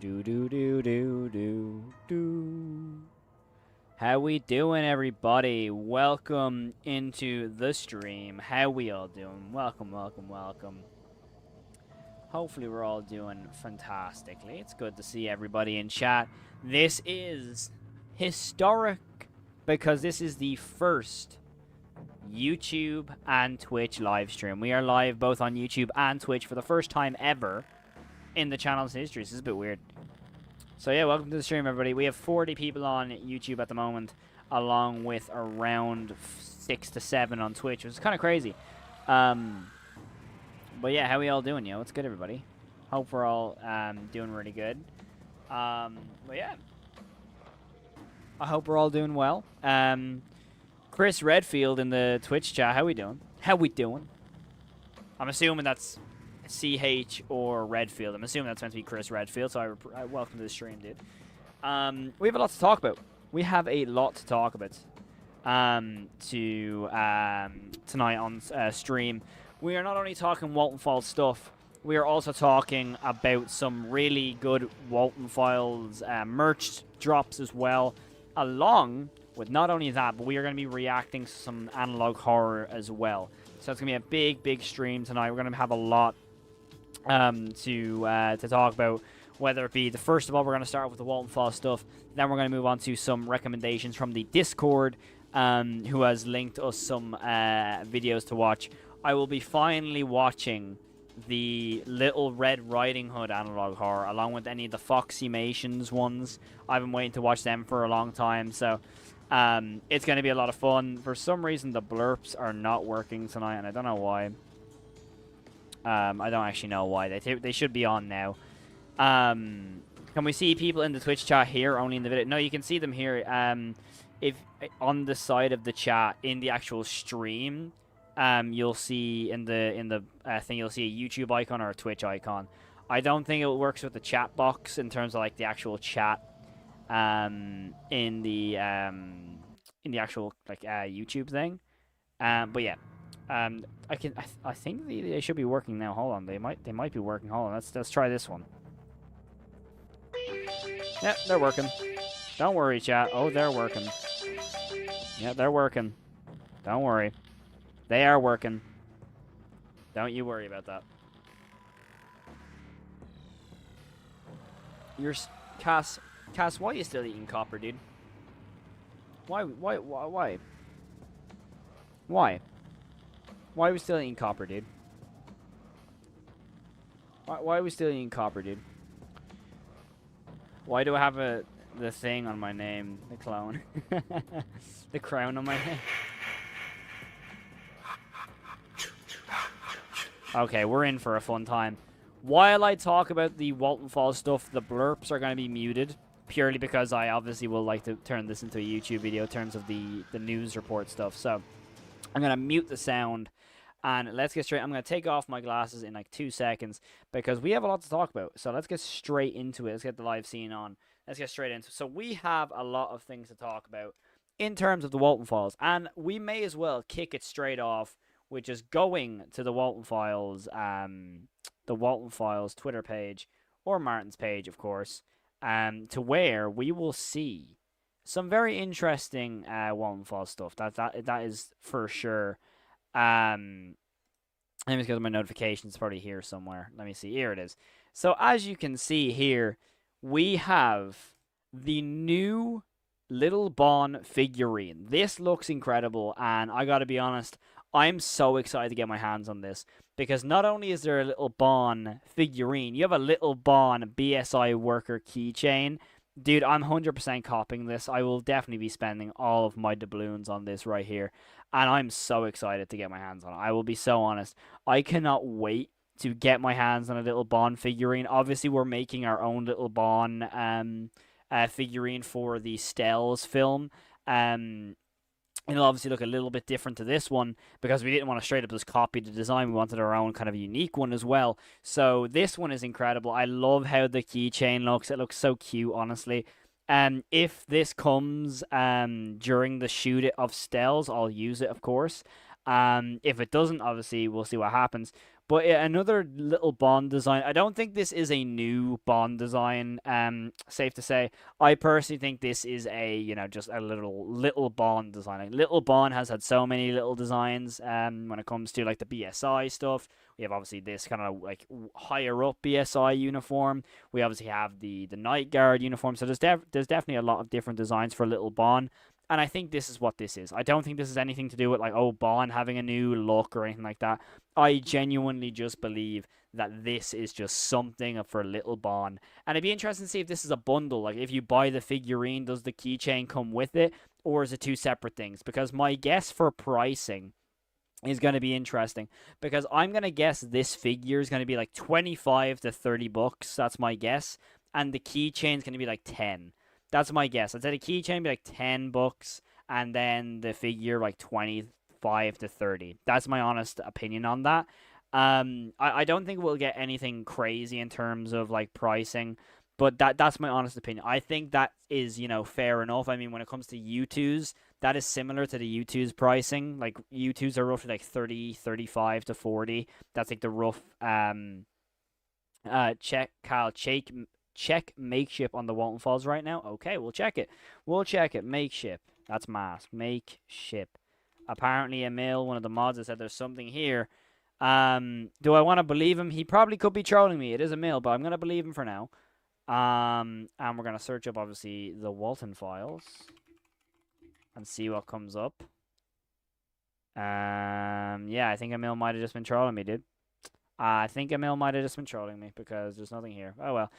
Do do do do do do. How we doing, everybody? Welcome into the stream. How we all doing? Welcome, welcome, welcome. Hopefully we're all doing fantastically. It's good to see everybody in chat. This is historic because this is the first YouTube and Twitch live stream. We are live both on YouTube and Twitch for the first time ever in the channel's history. This is a bit weird. So yeah, welcome to the stream, everybody. We have 40 people on YouTube at the moment, along with around 6 to 7 on Twitch, which is kind of crazy. But yeah, how we all doing, yo? What's good, everybody? Hope we're all doing really good. But yeah, I hope we're all doing well. Chris Redfield in the Twitch chat, how we doing? How we doing? I'm assuming that's CH or Redfield. I'm assuming that's meant to be Chris Redfield, so I welcome to the stream, dude. We have a lot to talk about. We have a lot to talk about tonight on stream. We are not only talking Walton Files stuff, we are also talking about some really good Walton Files merch drops as well, along with not only that, but we are going to be reacting to some analog horror as well. So it's going to be a big, big stream tonight. We're going to have a lot to talk about, whether it be first of all, we're going to start with the Walton Files stuff. Then we're going to move on to some recommendations from the Discord, who has linked us some videos to watch. I will be finally watching the Little Red Riding Hood analog horror, along with any of the Foxymations ones. I've been waiting to watch them for a long time, so it's going to be a lot of fun. For some reason, the blurps are not working tonight, and I don't know why. I don't actually know why. They should be on now. Can we see people in the Twitch chat here, only in the video? No, you can see them here. If on the side of the chat in the actual stream, you'll see in the thing, you'll see a YouTube icon or a Twitch icon. I don't think it works with the chat box in terms of like the actual chat in the actual like YouTube thing. But yeah. I think they should be working now. Hold on, they might be working. Hold on, let's try this one. Yep, they're working. Don't worry, chat. Oh, they're working. Yeah, they're working. Don't worry, they are working. Don't you worry about that. You're Cass, why are you still eating copper, dude? Why? Why are we still eating copper, dude? Why are we still eating copper, dude? Why do I have the thing on my name? The clone. The crown on my name. Okay, we're in for a fun time. While I talk about the Walton Files stuff, the blurps are going to be muted, purely because I obviously will like to turn this into a YouTube video in terms of the news report stuff. So I'm going to mute the sound. And let's get straight. I'm going to take off my glasses in like 2 seconds because we have a lot to talk about. So let's get straight into it. Let's get the live scene on. Let's get straight into it. So we have a lot of things to talk about in terms of the Walton Files. And we may as well kick it straight off with just going to the Walton Files Twitter page, or Martin's page, of course, to where we will see some very interesting Walton Files stuff. That is for sure. Let me just go to my notifications. It's probably here somewhere. Let me see. Here it is. So as you can see here, we have the new Little Bon figurine. This looks incredible, and I gotta be honest, I'm so excited to get my hands on this, because not only is there a Little Bon figurine, you have a Little Bon BSI worker keychain. Dude, I'm 100% copying this. I will definitely be spending all of my doubloons on this right here. And I'm so excited to get my hands on it. I will be so honest. I cannot wait to get my hands on a Little Bon figurine. Obviously, we're making our own Little Bon figurine for the Stells film. It'll obviously look a little bit different to this one because we didn't want to straight up just copy the design. We wanted our own kind of unique one as well. So this one is incredible. I love how the keychain looks. It looks so cute, honestly. If this comes during the shoot of Stells, I'll use it, of course. If it doesn't, obviously, we'll see what happens. But yeah, another little Bond design. I don't think this is a new Bond design. Safe to say, I personally think this is a just a little Bond design. Like, little Bond has had so many little designs. When it comes to like the BSI stuff, we have obviously this kind of like higher up BSI uniform. We obviously have the Night Guard uniform. So there's definitely a lot of different designs for little Bond. And I think this is what this is. I don't think this is anything to do with like, oh, Bond having a new look or anything like that. I genuinely just believe that this is just something for little Bond. And it'd be interesting to see if this is a bundle. Like, if you buy the figurine, does the keychain come with it? Or is it two separate things? Because my guess for pricing is going to be interesting. Because I'm going to guess this figure is going to be like 25 to 30 bucks. That's my guess. And the keychain is going to be like 10. That's my guess. I'd say the keychain be like 10 bucks, and then the figure like 25 to 30. That's my honest opinion on that. I don't think we'll get anything crazy in terms of like pricing, but that's my honest opinion. I think that is, fair enough. I mean, when it comes to U2s, that is similar to the U2's pricing. Like, U2s are roughly like 30, 35 to 40. That's like the rough check make ship on the Walton Files right now. Okay, we'll check it. Make ship. That's mass. Make ship. Apparently, Emil, one of the mods, has said there's something here. Do I want to believe him? He probably could be trolling me. It is Emil, but I'm gonna believe him for now. And we're gonna search up obviously the Walton Files and see what comes up. Yeah, I think Emil might have just been trolling me, dude. I think Emil might have just been trolling me because there's nothing here. Oh well.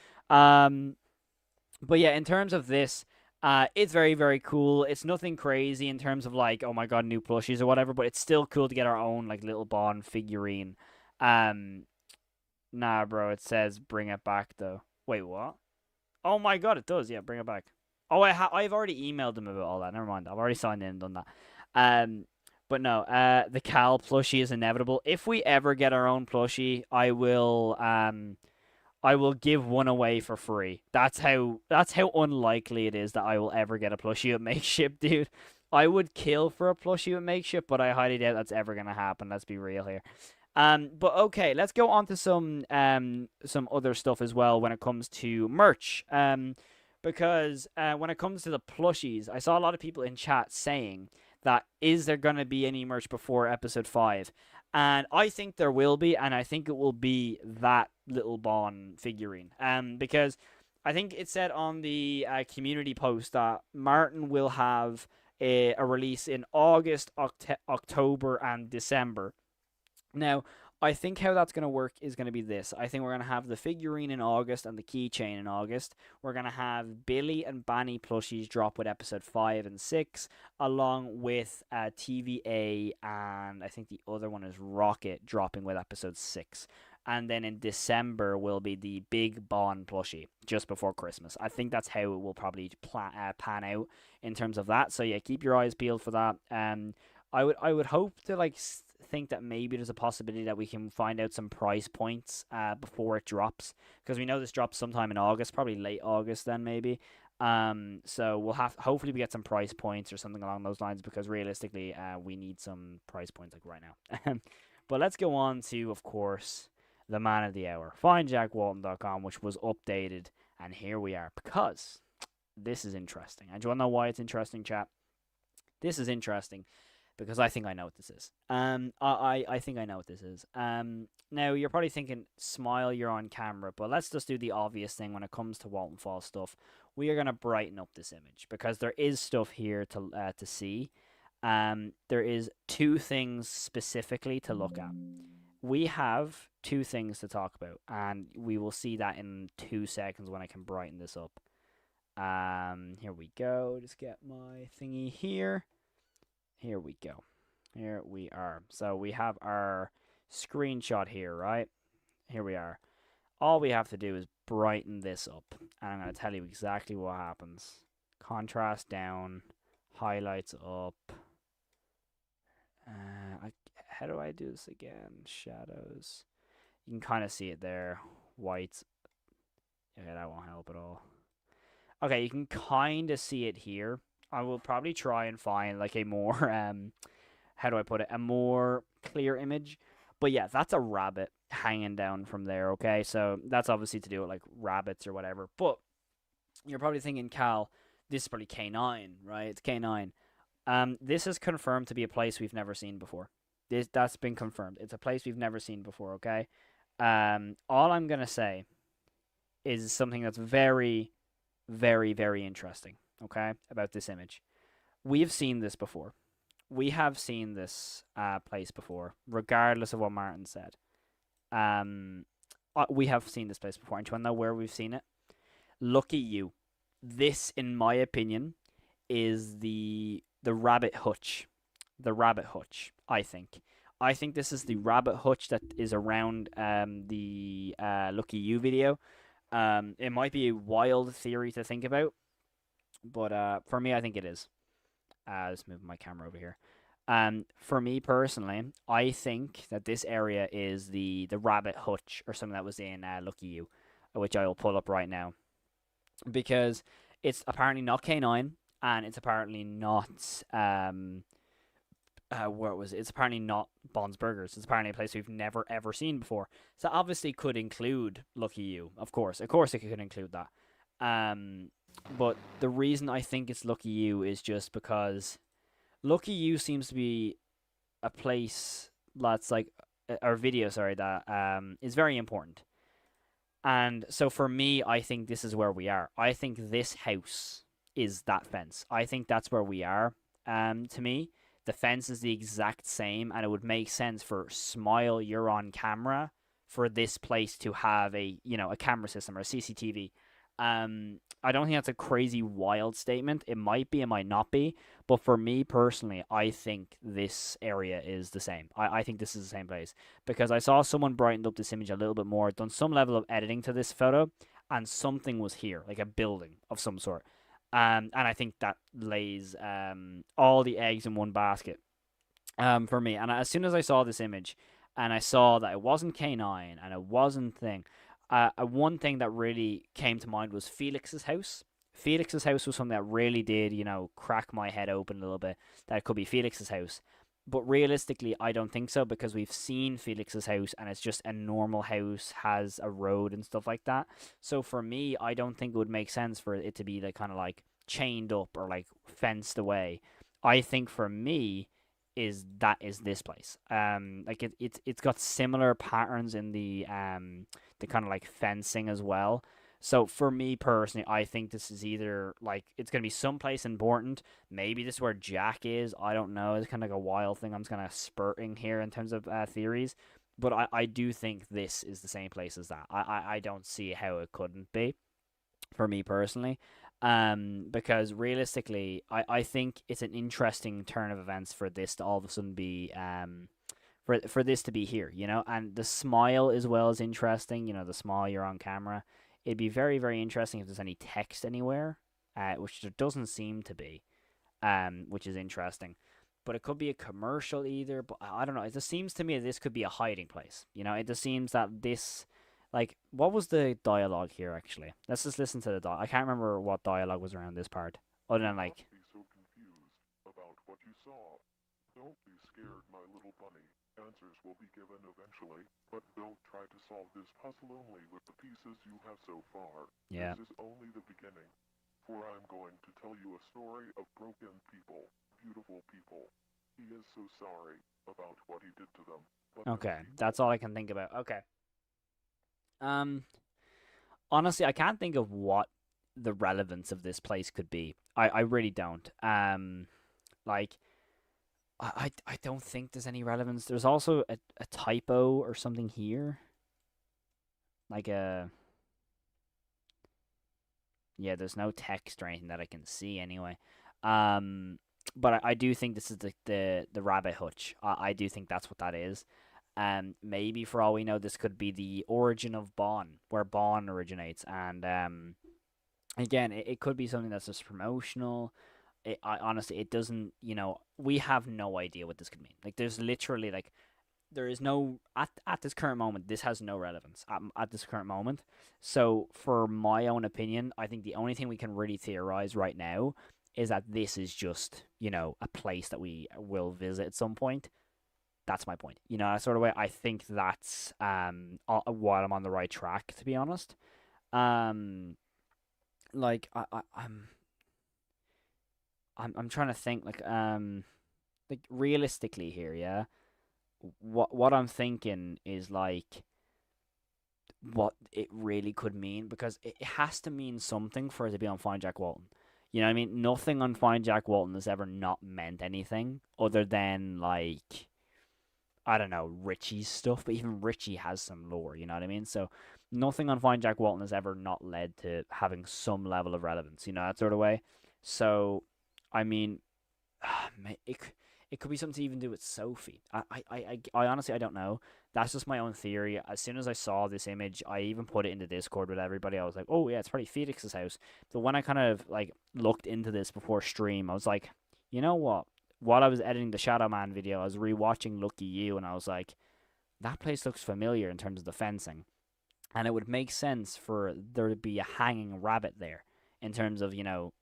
But yeah, in terms of this, it's very, very cool. It's nothing crazy in terms of like, oh my god, new plushies or whatever, but it's still cool to get our own like little Bond figurine. Nah, bro, it says bring it back though. Wait, what? Oh my god, it does. Yeah, bring it back. Oh, I've already emailed them about all that. Never mind. I've already signed in and done that. But no, the Cal plushie is inevitable. If we ever get our own plushie, I will give one away for free. That's how unlikely it is that I will ever get a plushie at Makeshift, dude. I would kill for a plushie at Makeshift, but I highly doubt that's ever gonna happen. Let's be real here. But okay, let's go on to some other stuff as well when it comes to merch. Because when it comes to the plushies, I saw a lot of people in chat saying that is there going to be any merch before episode 5? And I think there will be, and I think it will be that little Bond figurine. Because I think it said on the community post that Martin will have a release in August, October, and December. Now, I think how that's going to work is going to be this. I think we're going to have the figurine in August and the keychain in August. We're going to have Billy and Banny plushies drop with episode 5 and 6, along with TVA, and I think the other one is Rocket dropping with episode 6. And then in December will be the big Bond plushie just before Christmas. I think that's how it will probably pan out in terms of that. So yeah, keep your eyes peeled for that. I would hope to like think that maybe there's a possibility that we can find out some price points before it drops, because we know this drops sometime in August, probably late August then maybe. So we'll hopefully we get some price points or something along those lines, because realistically we need some price points like right now. But let's go on to, of course, the man of the hour, findjackwalton.com, which was updated, and here we are, because this is interesting. And do you want to know why it's interesting, chat? This is interesting because I think I know what this is. I think I know what this is. Now, you're probably thinking, Smile, you're on camera, but let's just do the obvious thing when it comes to Walton Falls stuff. We are going to brighten up this image, because there is stuff here to see. There is two things specifically to look at. We have two things to talk about, and we will see that in 2 seconds when I can brighten this up. Here we go. Just get my thingy here. Here we go. Here we are. So we have our screenshot here, right? Here we are. All we have to do is brighten this up, and I'm going to tell you exactly what happens. Contrast down, highlights up. How do I do this again? Shadows. You can kind of see it there. Whites. Yeah, that won't help at all. Okay, you can kind of see it here. I will probably try and find like a more how do I put it, a more clear image. But yeah, that's a rabbit hanging down from there. Okay, so that's obviously to do with like rabbits or whatever. But you're probably thinking, Cal, this is probably K9, right? It's K9. This is confirmed to be a place we've never seen before. That's been confirmed. It's a place we've never seen before. Okay. All I'm gonna say is something that's very, very, very interesting. Okay, about this image. We have seen this before. We have seen this place before, regardless of what Martin said. Um, we have seen this place before. And do you want to know where we've seen it? Lucky you. This, in my opinion, is the rabbit hutch. The rabbit hutch, I think. I think this is the rabbit hutch that is around the Lucky You video. It might be a wild theory to think about, but for me, I think it is. Just moving my camera over here. For me personally, I think that this area is the rabbit hutch or something that was in Lucky You, which I will pull up right now, because it's apparently not K9 and it's apparently not where was it? It's apparently not Bond's Burgers. It's apparently a place we've never ever seen before. So obviously could include Lucky You, of course. Of course it could include that. But the reason I think it's Lucky You is just because Lucky You seems to be a place that's like or video, sorry, that is very important. And so for me, I think this is where we are. I think this house is that fence. I think that's where we are. To me, the fence is the exact same, and it would make sense for Smile, you're on camera, for this place to have a camera system or a CCTV. I don't think that's a crazy wild statement. It might be, it might not be, but for me personally, I think this area is the same. I think this is the same place because I saw someone brightened up this image a little bit more, done some level of editing to this photo, and something was here, like a building of some sort. And I think that lays all the eggs in one basket for me. And as soon as I saw this image and I saw that it wasn't K9 and it wasn't thing, one thing that really came to mind was Felix's house. Felix's house was something that really did, crack my head open a little bit. That it could be Felix's house. But realistically, I don't think so because we've seen Felix's house and it's just a normal house, has a road and stuff like that. So for me, I don't think it would make sense for it to be like kind of like chained up or like fenced away. I think for me is this place. Like it's got similar patterns in the kind of like fencing as well. So for me personally, I think this is either like it's gonna be someplace important. Maybe this is where Jack is. I don't know. It's kind of like a wild thing. I'm just kind of spurting here in terms of theories, but I do think this is the same place as that. I don't see how it couldn't be for me personally. Because realistically, I think it's an interesting turn of events for this to all of a sudden be for this to be here, and the smile as well is interesting. The smile you're on camera. It'd be very, very interesting if there's any text anywhere, which there doesn't seem to be, which is interesting. But it could be a commercial either, but I don't know. It just seems to me this could be a hiding place. It just seems that this, like, what was the dialogue here, actually? Let's just listen to the dialogue. I can't remember what dialogue was around this part, other than, like... Don't be so confused about what you saw. Don't be scared, my little bunny. Answers will be given eventually, but don't try to solve this puzzle only with the pieces you have so far. Yeah. This is only the beginning, for I'm going to tell you a story of broken people, beautiful people. He is so sorry about what he did to them. Okay, that's all I can think about. Okay. Honestly, I can't think of what the relevance of this place could be. I really don't. Like... I don't think there's any relevance. There's also a typo or something here. Like a... Yeah, there's no text or anything that I can see anyway. But I do think this is the rabbit hutch. I do think that's what that is. Maybe for all we know, this could be the origin of Bon, where Bon originates. And again, it could be something that's just promotional. Honestly, it doesn't, we have no idea what this could mean. Like, there's literally, like, there is no, at this current moment, this has no relevance at this current moment. So, for my own opinion, I think the only thing we can really theorize right now is that this is just, a place that we will visit at some point. That's my point. That sort of way. I think that's while I'm on the right track, to be honest. Um, like I'm trying to think like realistically here, yeah. What I'm thinking is like what it really could mean, because it has to mean something for it to be on Find Jack Walton. You know what I mean? Nothing on Find Jack Walton has ever not meant anything other than like, I don't know, Richie's stuff, but even Richie has some lore, you know what I mean? So nothing on Find Jack Walton has ever not led to having some level of relevance, that sort of way. So, I mean, it could be something to even do with Sophie. I honestly, I don't know. That's just my own theory. As soon as I saw this image, I even put it into Discord with everybody. I was like, oh yeah, it's probably Felix's house. But when I kind of like looked into this before stream, I was like, you know what? While I was editing the Shadow Man video, I was rewatching Lucky You, and I was like, that place looks familiar in terms of the fencing, and it would make sense for there to be a hanging rabbit there. In terms of,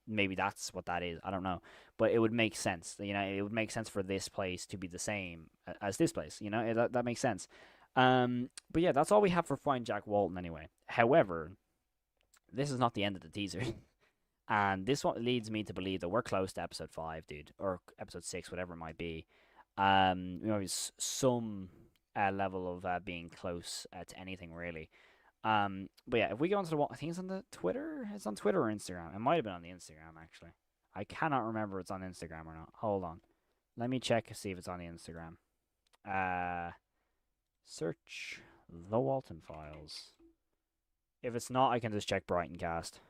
maybe that's what that is. I don't know, but it would make sense. It would make sense for this place to be the same as this place. That makes sense. But yeah, that's all we have for Find Jack Walton anyway. However, this is not the end of the teaser. And this one leads me to believe that we're close to episode 5, dude, or episode 6, whatever it might be. Some level of being close to anything really. But yeah, if we go onto I think it's on the Twitter. It's on Twitter or Instagram. It might have been on the Instagram actually. I cannot remember if it's on Instagram or not. Hold on, let me check to see if it's on the Instagram. Search the Walton Files. If it's not, I can just check Brighton Cast.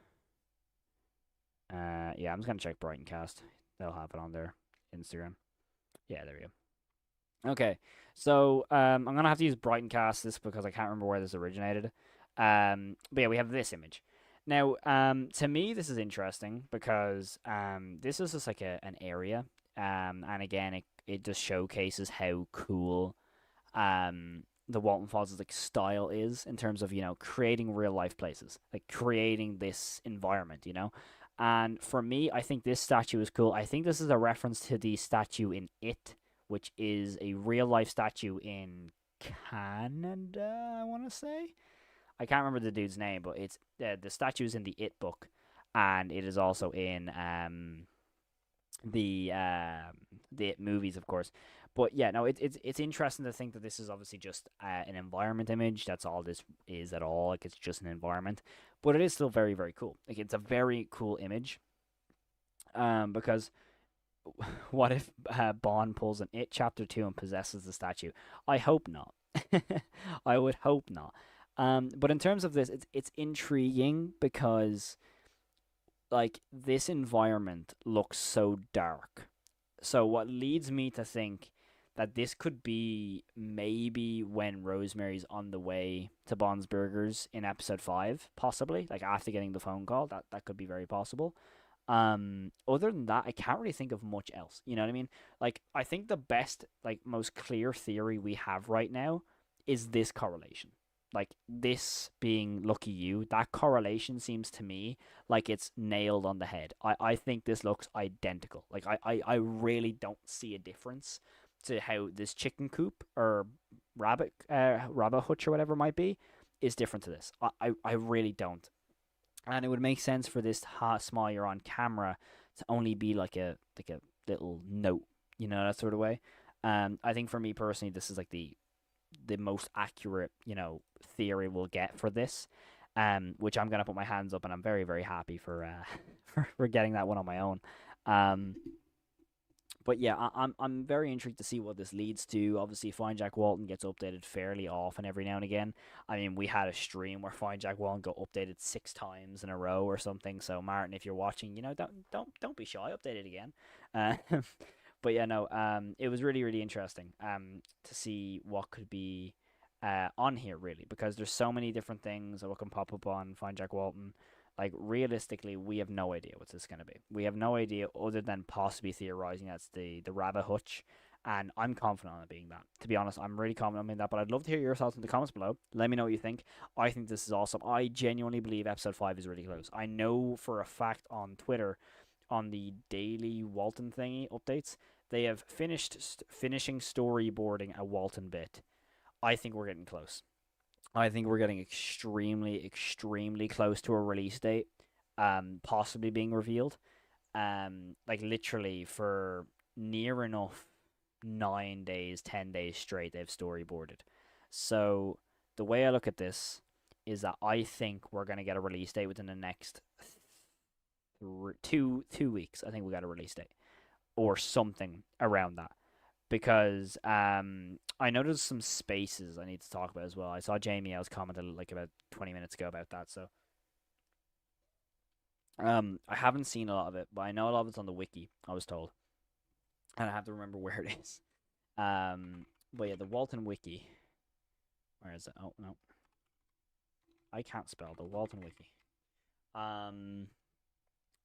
Yeah, I'm just gonna check Brighton Cast. They'll have it on their Instagram. Yeah, there we go. Okay, so I'm gonna have to use Brighton Cast this because I can't remember where this originated. But yeah, we have this image. Now, to me, this is interesting because this is just like an area. And again, it just showcases how cool the Walton Falls' like style is in terms of creating real life places, like creating this environment. And for me, I think this statue is cool. I think this is a reference to the statue in It, which is a real life statue in Canada, I want to say. I can't remember the dude's name, but it's the statue's in the It book, and it is also in the It movies, of course. But yeah, no, it's interesting to think that this is obviously just an environment image. That's all this is at all. Like it's just an environment, but it is still very very cool. Like it's a very cool image. Because what if Bond pulls an It Chapter 2 and possesses the statue? I hope not. I would hope not. But in terms of this, it's intriguing because like this environment looks so dark. So what leads me to think that this could be maybe when Rosemary's on the way to Bond's Burgers in episode 5, possibly, like after getting the phone call. That could be very possible. Other than that, I can't really think of much else. You know what I mean? Like I think the best, like most clear theory we have right now is this correlation. Like this being Lucky You, that correlation seems to me like it's nailed on the head. I think this looks identical. Like I really don't see a difference to how this chicken coop or rabbit hutch or whatever it might be is different to this. I really don't. And it would make sense for this small you're on camera to only be like a little note, that sort of way. I think for me personally, this is like the most accurate, theory we'll get for this. Which I'm gonna put my hands up, and I'm very very happy for for getting that one on my own. But yeah, I'm very intrigued to see what this leads to. Obviously, Find Jack Walton gets updated fairly often every now and again. I mean, we had a stream where Find Jack Walton got updated 6 times in a row or something. So Martin, if you're watching, don't be shy, update it again. Uh, but yeah, no, it was really really interesting to see what could be on here really, because there's so many different things that can pop up on Find Jack Walton. Like realistically, we have no idea what this is gonna be. We have no idea other than possibly theorizing that's the rabbit hutch, and I'm confident on it being that. To be honest, I'm really confident on being that. But I'd love to hear your thoughts in the comments below. Let me know what you think. I think this is awesome. I genuinely believe episode 5 is really close. I know for a fact on Twitter, on the daily Walton thingy updates. They have finishing storyboarding a Walton bit. I think we're getting close. I think we're getting extremely, extremely close to a release date, possibly being revealed. Like literally for near enough 9 days, 10 days straight, they've storyboarded. So the way I look at this is that I think we're gonna get a release date within the next 2 weeks. I think we got a release date or something around that because I noticed some spaces I need to talk about as well. I saw Jamie L's commented like about 20 minutes ago about that. So I haven't seen a lot of it, but I know a lot of it's on the wiki. I was told, and I have to remember where it is. But yeah, the Walton Wiki. Where is it? Oh no, I can't spell the Walton Wiki.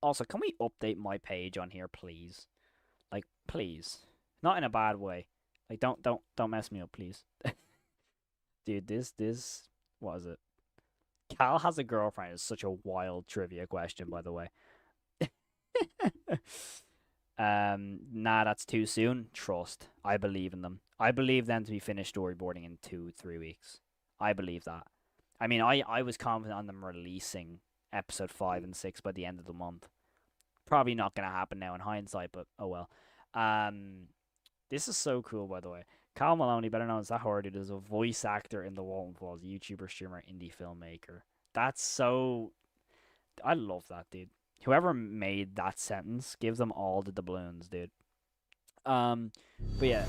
Also, can we update my page on here, please? Like, please, not in a bad way. Like, don't mess me up, please. Dude, this what is it? Cal has a girlfriend is such a wild trivia question, by the way. Nah, that's too soon. Trust. I believe in them. I believe them to be finished storyboarding in 2-3 weeks. I believe that. I mean, I was confident on them releasing episode 5 and 6 by the end of the month. Probably not gonna happen now in hindsight, but oh well. This is so cool, by the way. Kyle Maloney, better known as that horror dude, is a voice actor in the Walton Files, YouTuber, streamer, indie filmmaker. That's so. I love that, dude. Whoever made that sentence, give them all the doubloons, dude. But yeah,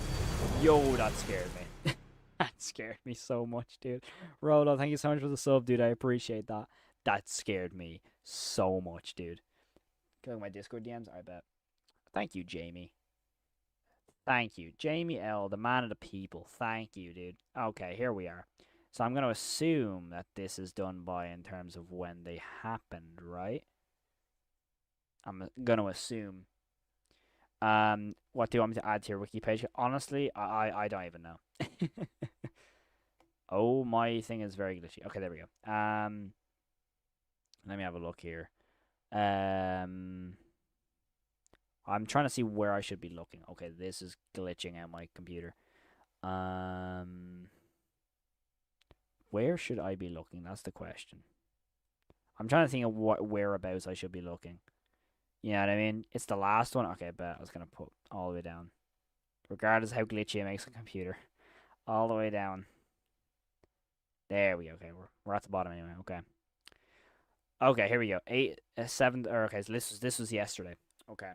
yo, that scared me. That scared me so much, dude. Rolo, thank you so much for the sub, dude. I appreciate that. That scared me so much, dude. Can I look at my Discord DMs? I bet. Thank you, Jamie. Thank you. Jamie L., the man of the people. Thank you, dude. Okay, here we are. So I'm going to assume that this is done by in terms of when they happened, right? I'm going to assume. What do you want me to add to your wiki page? Honestly, I don't even know. Oh, my thing is very glitchy. Okay, there we go. Let me have a look here. I'm trying to see where I should be looking. Okay, this is glitching out my computer. Where should I be looking? That's the question. I'm trying to think of what whereabouts I should be looking. You know what I mean? It's the last one. Okay, but I was gonna put all the way down. Regardless of how glitchy it makes a computer. All the way down. There we go. Okay, we're at the bottom anyway. Okay. Okay, here we go. 7. Or okay, so this was yesterday. Okay.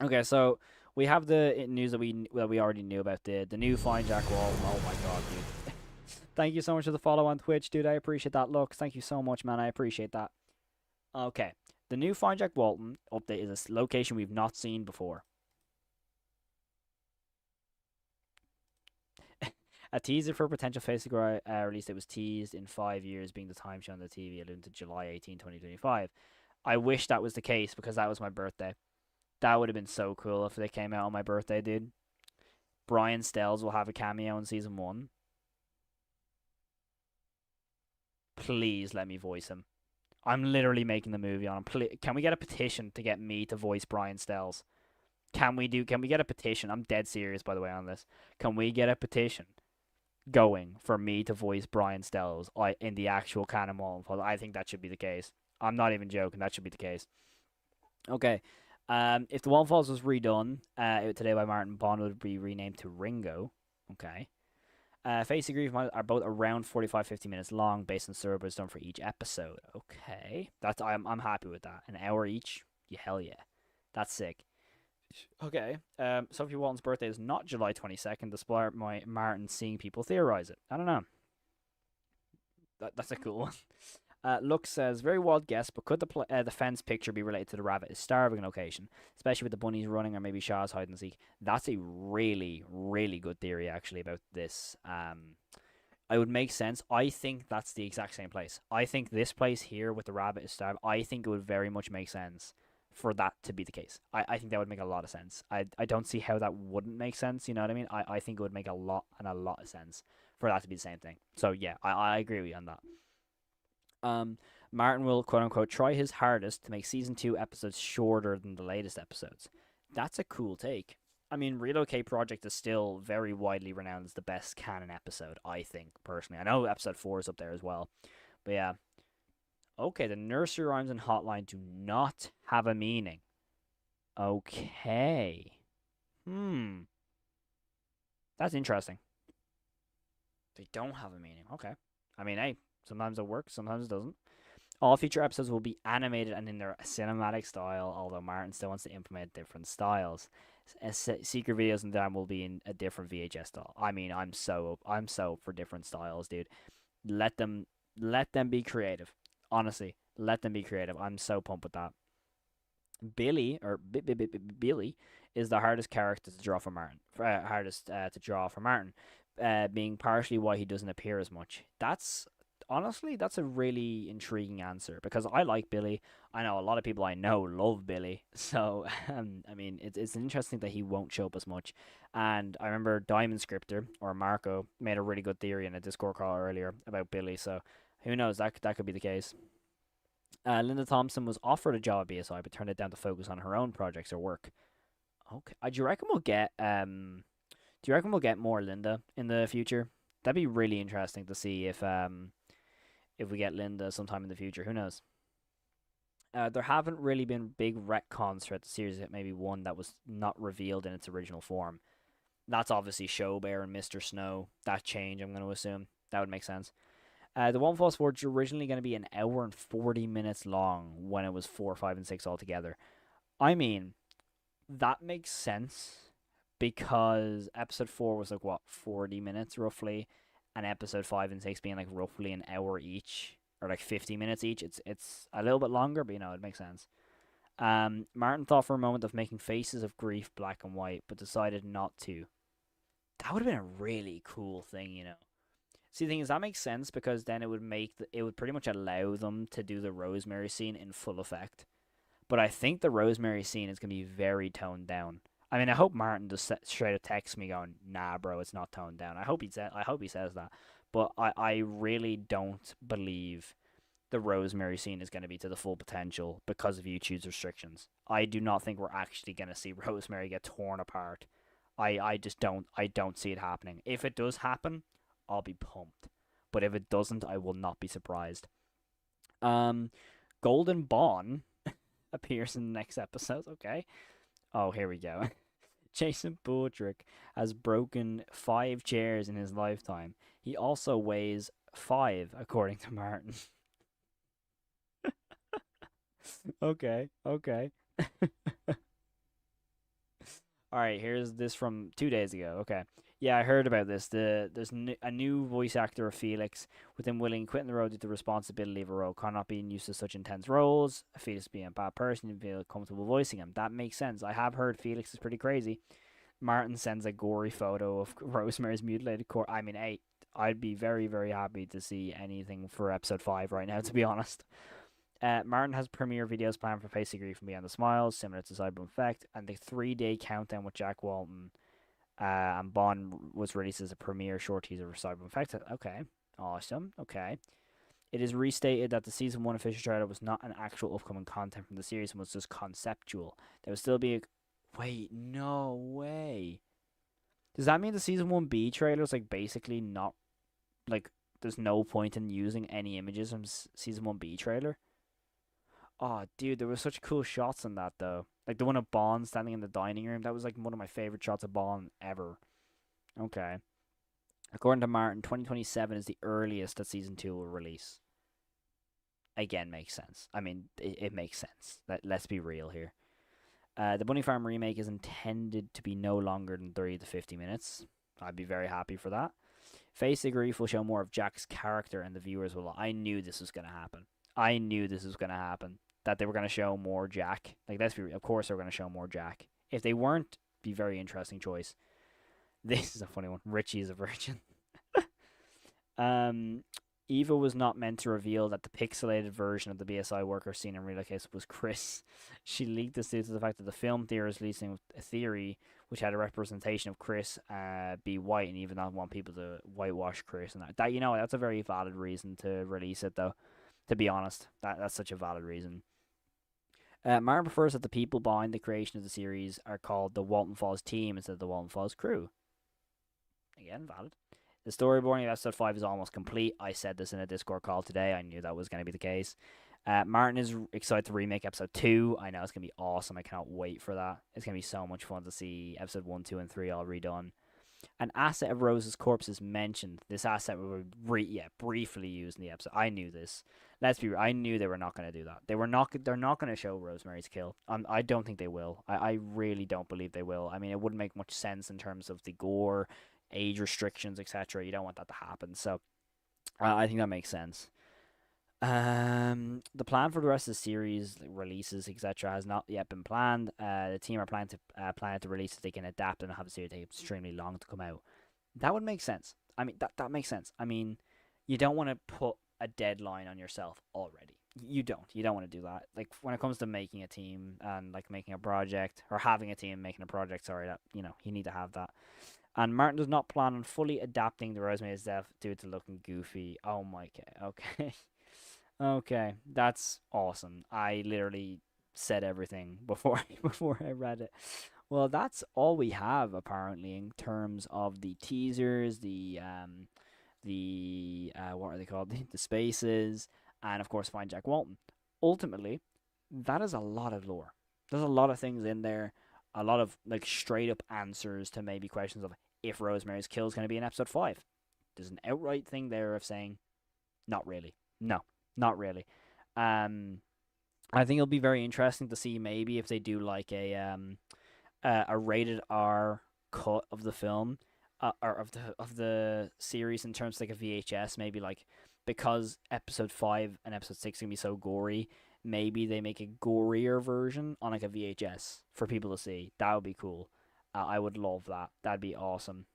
Okay, so we have the news that we already knew about the new Find Jack Walton. Oh my god, dude! Thank you so much for the follow on Twitch, dude. I appreciate that. Look, thank you so much, man. I appreciate that. Okay, the new Find Jack Walton update is a location we've not seen before. A teaser for a potential Facebook release that was teased in 5 years being the time shown on the TV alluding to July 18, 2025. I wish that was the case because that was my birthday. That would have been so cool if they came out on my birthday, dude. Brian Stells will have a cameo in season 1. Please let me voice him. I'm literally making the movie on him. Can we get a petition to get me to voice Brian Stells? Can we get a petition? I'm dead serious, by the way, on this. Can we get a petition going for me to voice Brian Stells in the actual canon Walton Files? I think that should be the case. I'm not even joking. That should be the case. Okay. If the Walton Files was redone today by Martin Bond, would be renamed to Ringo. Okay. Face and Grief are both around 45-50 minutes long, based on servers done for each episode. Okay, I'm happy with that. An hour each. Yeah, hell yeah, that's sick. Okay. Sophie Walton's birthday is not July 22nd, despite Martin seeing people theorize it. I don't know. That's a cool one. Lux says, very wild guess, but could the fence picture be related to the rabbit is starving location, especially with the bunnies running or maybe Shaw's hide and seek? That's a really, really good theory, actually, about this. I would make sense. I think that's the exact same place. I think this place here with the rabbit is starved. I think it would very much make sense for that to be the case. I think that would make a lot of sense. I don't see how that wouldn't make sense, you know what I mean? I think it would make a lot of sense for that to be the same thing. So, yeah, I agree with you on that. Um, Martin will quote unquote try his hardest to make season 2 episodes shorter than the latest episodes. That's a cool take. I mean, Relocate Project is still very widely renowned as the best canon episode, I think, personally. I know episode 4 is up there as well. But yeah. Okay, the nursery rhymes and hotline do not have a meaning. Okay. Hmm. That's interesting. They don't have a meaning. Okay. I mean, hey, sometimes it works, sometimes it doesn't. All future episodes will be animated and in their cinematic style, although Martin still wants to implement different styles. Secret videos and them will be in a different VHS style. I mean, I'm so for different styles, dude. Let them let them be creative. Honestly, let them be creative. I'm so pumped with that. Billy is the hardest character to draw for Martin. Hardest to draw for Martin, being partially why he doesn't appear as much. That's honestly that's a really intriguing answer because I like Billy. I know a lot of people I know love Billy. So I mean it's interesting that he won't show up as much. And I remember Diamond Scripter or Marco made a really good theory in a Discord call earlier about Billy. So who knows, that could be the case. Linda Thompson was offered a job at BSI but turned it down to focus on her own projects or work. Okay, do you reckon we'll get do you reckon we'll get more Linda in the future? That'd be really interesting to see if we get Linda sometime in the future. Who knows? There haven't really been big retcons throughout the series. Maybe one that was not revealed in its original form. That's obviously Showbear and Mr. Snow. That change, I'm going to assume. That would make sense. The One False Forge was originally going to be an hour and 40 minutes long when it was 4, 5, and 6 altogether. I mean, that makes sense because episode 4 was like, what, 40 minutes roughly, and episode 5 and 6 being like roughly an hour each, or like 50 minutes each. It's a little bit longer, but it makes sense. Martin thought for a moment of making Faces of Grief black and white, but decided not to. That would have been a really cool thing. See, the thing is, that makes sense because then it would pretty much allow them to do the Rosemary scene in full effect. But I think the Rosemary scene is gonna be very toned down. I mean, I hope Martin just straight up texts me going, "Nah, bro, it's not toned down." I hope he says that. But I really don't believe the Rosemary scene is going to be to the full potential because of YouTube's restrictions. I do not think we're actually going to see Rosemary get torn apart. I just don't see it happening. If it does happen, I'll be pumped. But if it doesn't, I will not be surprised. Um, Golden Bond appears in the next episode. Okay. Oh, here we go. Jason Baldrick has broken 5 chairs in his lifetime. He also weighs 5, according to Martin. Okay, okay. All right, here's this from 2 days ago. Okay. Yeah, I heard about this. There's a new voice actor of Felix, with him willing quitting the role due to the responsibility of a role, not being used to such intense roles. Felix being a bad person and feel comfortable voicing him. That makes sense. I have heard Felix is pretty crazy. Martin sends a gory photo of Rosemary's mutilated corpse. I mean, hey, I'd be very, very happy to see anything for episode 5 right now, to be honest. Martin has premiere videos planned for Face Agree from Beyond the Smiles, similar to Cyber Effect, and the 3-day countdown with Jack Walton and Bond was released as a premiere short teaser for Cyber Effect. Okay, awesome. Okay. It is restated that the season 1 official trailer was not an actual upcoming content from the series and was just conceptual. There will still be a. Wait, no way. Does that mean the season 1B trailer is like basically not. Like, there's no point in using any images from season 1B trailer? Oh, dude, there were such cool shots in that though. Like the one of Bond standing in the dining room. That was like one of my favorite shots of Bond ever. Okay. According to Martin, 2027 is the earliest that season 2 will release. Again, makes sense. I mean, it makes sense. Let's be real here. The Bunny Farm remake is intended to be no longer than 30 to 50 minutes. I'd be very happy for that. Face of Grief will show more of Jack's character, and the viewers will. I knew this was going to happen. I knew this was going to happen. That they were going to show more Jack. Like, let's be real. Of course, they were going to show more Jack. If they weren't, be very interesting choice. This is a funny one. Richie is a virgin. Eva was not meant to reveal that the pixelated version of the BSI worker seen in real case was Chris. She leaked this due to the fact that the film theorists releasing a theory which had a representation of Chris be white and even not want people to whitewash Chris. And that's a very valid reason to release it, though. To be honest, that's such a valid reason. Martin prefers that the people behind the creation of the series are called the Walton Files team instead of the Walton Files crew. Again, valid. The storyboarding of episode 5 is almost complete. I said this in a Discord call today. I knew that was going to be the case. Martin is excited to remake episode 2. I know it's going to be awesome. I cannot wait for that. It's going to be so much fun to see episode 1, 2, and 3 all redone. An asset of Rose's corpse is mentioned. This asset was briefly used in the episode. I knew this. Let's be real. I knew they were not going to do that. They're not going to show Rosemary's kill. I don't think they will. I really don't believe they will. I mean, it wouldn't make much sense in terms of the gore, age restrictions, etc. You don't want that to happen. So I think that makes sense. The plan for the rest of the series, like releases, etc., has not yet been planned. The team are planning to release so they can adapt and have the series take extremely long to come out. That would make sense. I mean, that makes sense. I mean, you don't want to put a deadline on yourself already. You don't want to do that. Like when it comes to making a team and like making a project or having a team making a project. Sorry, that you need to have that. And Martin does not plan on fully adapting the Rosemary's Death due to looking goofy. Oh my god. Okay. Okay, that's awesome. I literally said everything before I read it. Well, that's all we have apparently in terms of the teasers, the what are they called? The spaces, and of course find Jack Walton. Ultimately, that is a lot of lore. There's a lot of things in there, a lot of like straight up answers to maybe questions of if Rosemary's Kill is going to be in episode 5. There's an outright thing there of saying, not really. No, not really. I think it'll be very interesting to see maybe if they do like a rated R cut of the film, or of the series in terms of like a VHS, maybe like because episode 5 and episode 6 are gonna be so gory, maybe they make a gorier version on like a VHS for people to see. That would be cool. I would love that. That'd be awesome.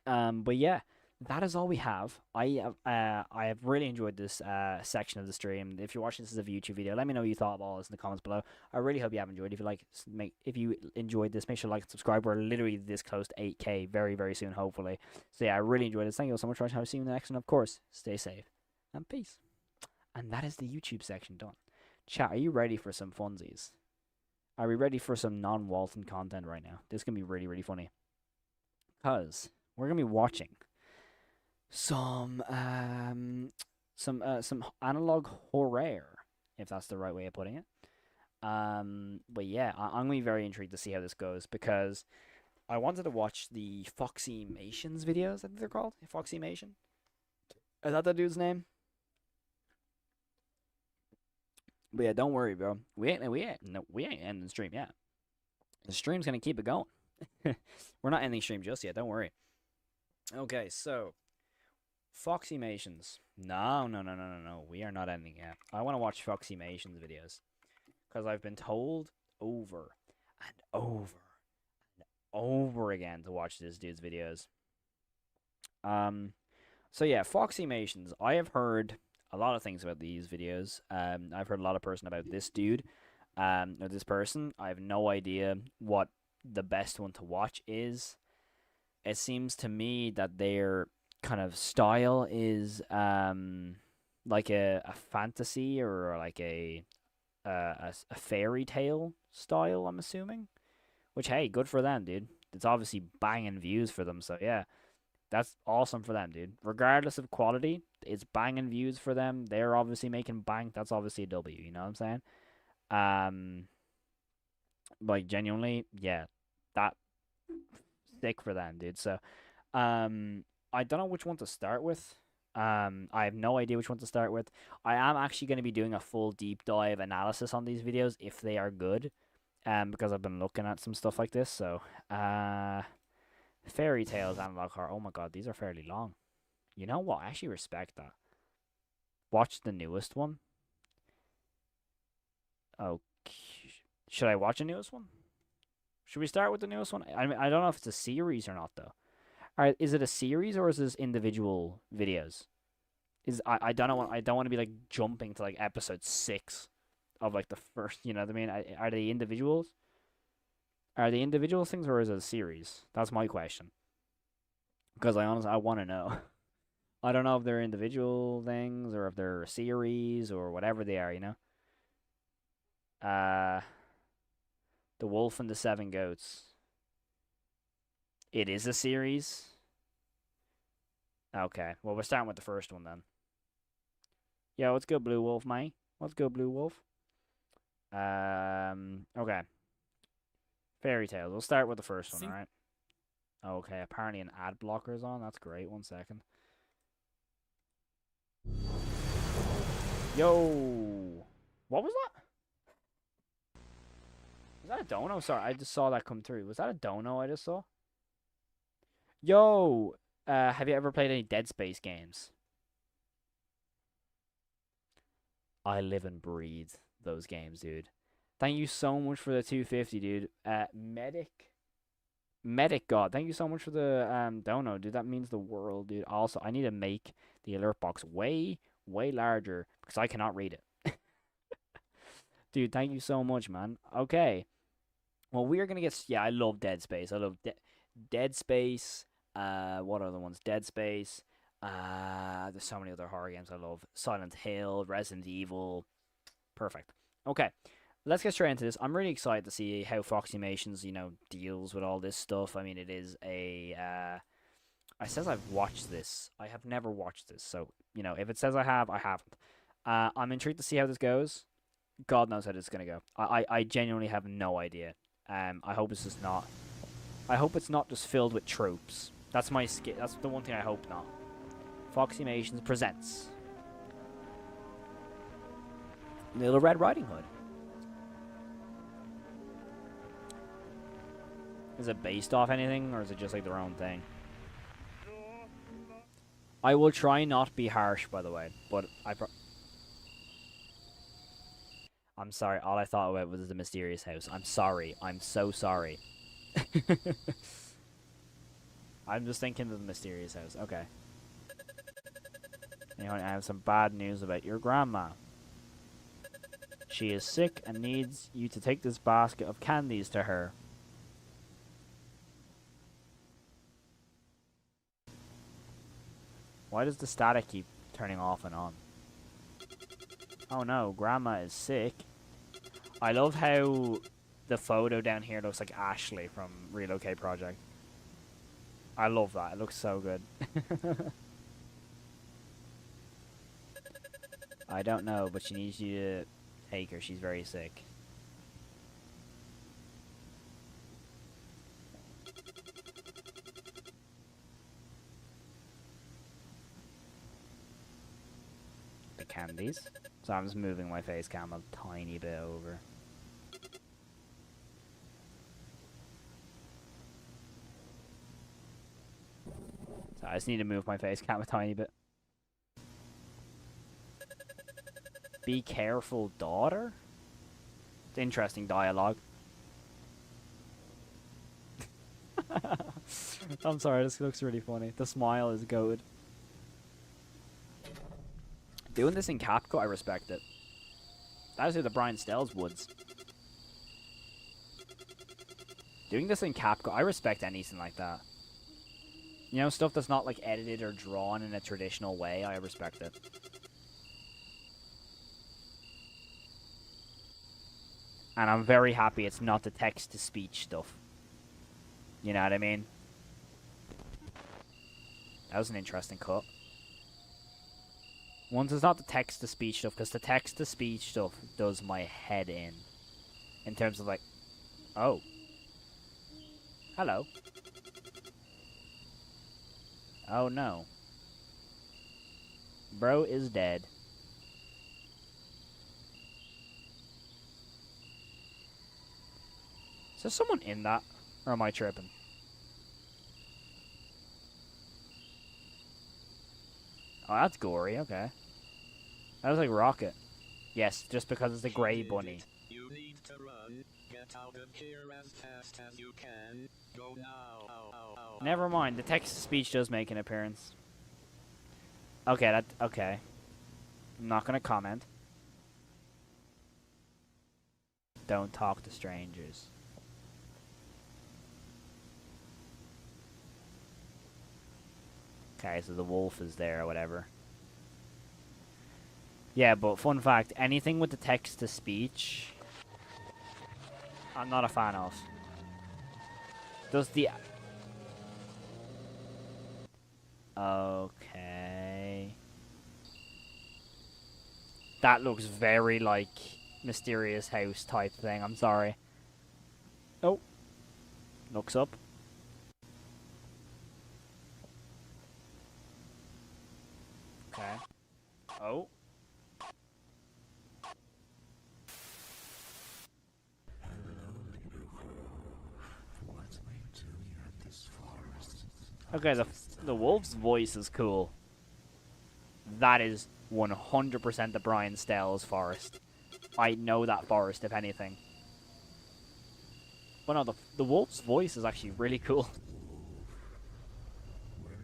But yeah, that is all we have. I have really enjoyed this section of the stream. If you're watching this as a YouTube video, let me know what you thought of all this in the comments below. I really hope you have enjoyed. If you enjoyed this, make sure to like and subscribe. We're literally this close to 8K very, very soon, hopefully. So yeah, I really enjoyed this. Thank you all so much for watching. I'll see you in the next one. Of course, stay safe and peace. And that is the YouTube section done. Chat, are you ready for some funsies? Are we ready for some non-Walton content right now? This is gonna be really, really funny. Cause we're gonna be watching some analog horror, if that's the right way of putting it. But yeah, I'm gonna be very intrigued to see how this goes because I wanted to watch the Foxymations videos. I think they're called Foxymation. Is that the dude's name? But yeah, don't worry, bro. We ain't ending the stream yet. The stream's gonna keep it going. We're not ending the stream just yet. Don't worry. Okay, so Foxymations. No. We are not ending yet. I want to watch Foxymations videos because I've been told over and over and over again to watch this dude's videos. So yeah, Foxymations. I have heard a lot of things about these videos. I've heard a lot of person about this dude, or this person. I have no idea what the best one to watch is. It seems to me that their kind of style is like a fantasy or like a fairy tale style, I'm assuming. Which, hey, good for them, dude. It's obviously banging views for them, so yeah. That's awesome for them, dude. Regardless of quality, it's banging views for them. They're obviously making bank. That's obviously a W, you know what I'm saying? Like, genuinely, yeah. That sick for them, dude. So, I don't know which one to start with. I have no idea which one to start with. I am actually going to be doing a full deep dive analysis on these videos if they are good. Because I've been looking at some stuff like this. So, Fairy Tales Analog Horror. Oh my god, these are fairly long. You know what? I actually respect that. Watch the newest one. Okay. Should I watch the newest one? Should we start with the newest one? I mean, I don't know if it's a series or not, though. Alright, is it a series or is this individual videos? I don't know. I don't want to be like jumping to like episode 6 of like the first. You know what I mean? Are they individuals? Are they individual things or is it a series? That's my question. Because I honestly I want to know. I don't know if they're individual things or if they're a series or whatever they are, you know? Uh, The Wolf and the Seven Goats. It is a series? Okay, well, we're starting with the first one then. Yeah, let's go Blue Wolf, mate. Let's go Blue Wolf. Okay. Fairy Tales. We'll start with the first one, alright? Okay, apparently an ad blocker is on. That's great. 1 second. Yo! What was that? Was that a dono? Sorry, I just saw that come through. Was that a dono I just saw? Yo! Have you ever played any Dead Space games? I live and breathe those games, dude. Thank you so much for the 250, dude. Medic God, thank you so much for the dono, dude. That means the world, dude. Also, I need to make the alert box way, way larger because I cannot read it. Dude, thank you so much, man. Okay. Well, we are gonna get. Yeah, I love Dead Space. I love Dead Space. What other ones? Dead Space. There's so many other horror games I love. Silent Hill, Resident Evil. Perfect. Okay, let's get straight into this. I'm really excited to see how Fox Animations, deals with all this stuff. I mean, it is a. It says I've watched this. I have never watched this, so if it says I have, I haven't. I'm intrigued to see how this goes. God knows how this is gonna go. I genuinely have no idea. I hope it's just not. I hope it's not just filled with tropes. That's my That's the one thing I hope not. Fox Animations presents Little Red Riding Hood. Is it based off anything, or is it just like their own thing? I will try not be harsh, by the way, but I'm sorry. All I thought about was the mysterious house. I'm sorry. I'm so sorry. I'm just thinking of the mysterious house. Okay. Anyway, I have some bad news about your grandma. She is sick and needs you to take this basket of candies to her. Why does the static keep turning off and on? Oh no, grandma is sick. I love how the photo down here looks like Ashley from Relocate Project. I love that. It looks so good. I don't know, but she needs you to take her. She's very sick. The candies. So I'm just moving my face cam a tiny bit over. So I just need to move my face cam a tiny bit. Be careful, daughter? It's interesting dialogue. I'm sorry, this looks really funny. The smile is goated. Doing this in CapCut, I respect it. That is the Brian Stell's woods. Doing this in CapCut, I respect anything like that. Stuff that's not like edited or drawn in a traditional way, I respect it. And I'm very happy it's not the text-to-speech stuff. You know what I mean? That was an interesting cut. Once it's not the text-to-speech stuff, because the text-to-speech stuff does my head in. In terms of like, oh. Hello. Oh no. Bro is dead. Is there someone in that? Or am I tripping? Oh, that's gory, okay. That was like Rocket. Yes, just because it's a grey bunny. You need to run. Get out of here as fast as you can. Go now. Never mind, the text-to-speech does make an appearance. Okay, okay. I'm not gonna comment. Don't talk to strangers. Okay, so the wolf is there or whatever. Yeah, but fun fact, anything with the text-to-speech, I'm not a fan of. Does the... Okay. That looks very, like, mysterious house type thing. I'm sorry. Oh. Looks up. Okay. Oh. Okay, the wolf's voice is cool. That is 100% the Brian Stell's forest. I know that forest, if anything. But no, the wolf's voice is actually really cool.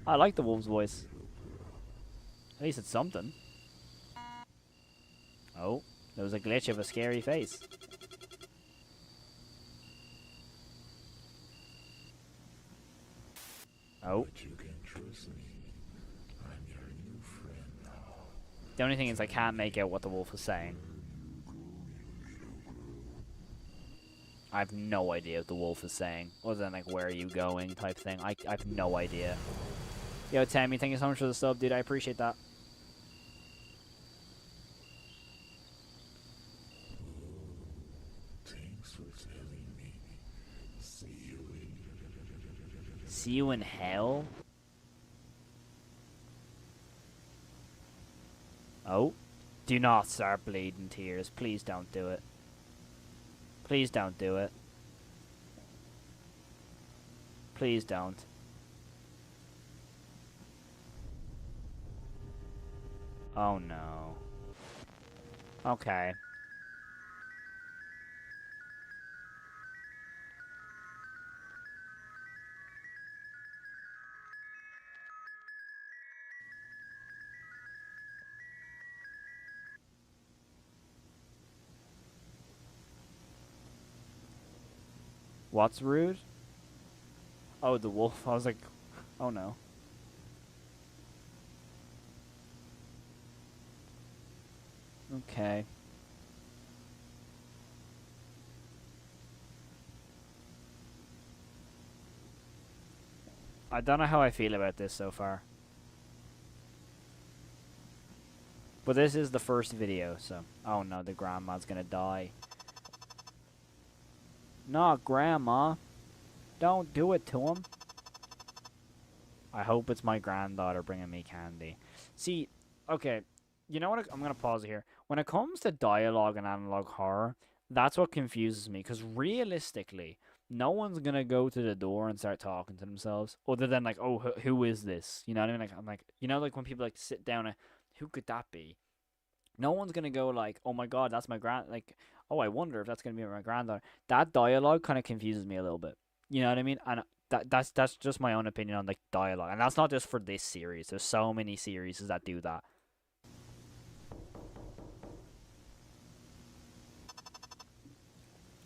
I like the wolf's voice. At least it's something. Oh, there was a glitch of a scary face. Oh. The only thing is I can't make out what the wolf is saying. I have no idea what the wolf is saying. Other than like, where are you going type thing. I have no idea. Yo, Tammy, thank you so much for the sub, dude. I appreciate that. Thanks for telling me. See you in hell? Oh. Do not start bleeding tears. Please don't do it. Please don't do it. Please don't. Oh no. Okay. What's rude? Oh, the wolf. I was like, oh no. Okay. I don't know how I feel about this so far. But this is the first video, so... Oh no, the grandma's gonna die. Not Grandma. Don't do it to him. I hope it's my granddaughter bringing me candy. See, okay, you know what? I'm going to pause here. When it comes to dialogue and analog horror, that's what confuses me. Because realistically, no one's going to go to the door and start talking to themselves. Other than like, oh, who is this? You know what I mean? Like, I'm like, you know, like when people like to sit down and, who could that be? No one's going to go like, oh my God, that's my like, oh, I wonder if that's going to be my granddaughter. That dialogue kind of confuses me a little bit. You know what I mean? And that's just my own opinion on like dialogue, and that's not just for this series. There's so many series that do that.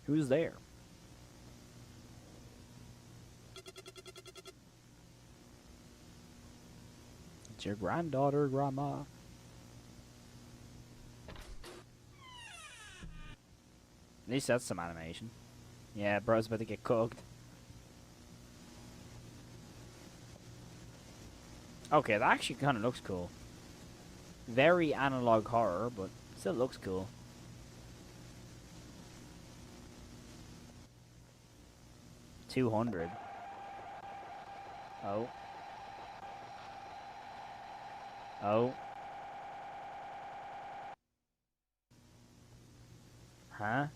Who's there? It's your granddaughter, Grandma. At least that's some animation. Yeah, bro's about to get cooked. Okay, that actually kind of looks cool. Very analog horror, but still looks cool. $200. Oh. Oh. Huh?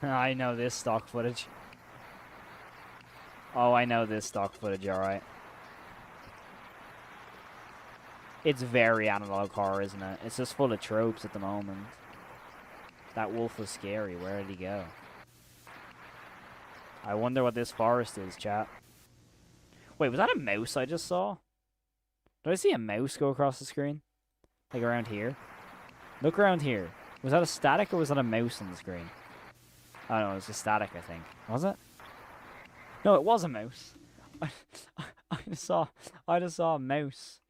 I know this stock footage. Oh, I know this stock footage, alright. It's very analog horror, isn't it? It's just full of tropes at the moment. That wolf was scary. Where did he go? I wonder what this forest is, chat. Wait, was that a mouse I just saw? Did I see a mouse go across the screen? Like around here? Look around here. Was that a static or was that a mouse on the screen? Oh no, it was a static, I think. Was it? No, it was a mouse. I, I just saw a mouse.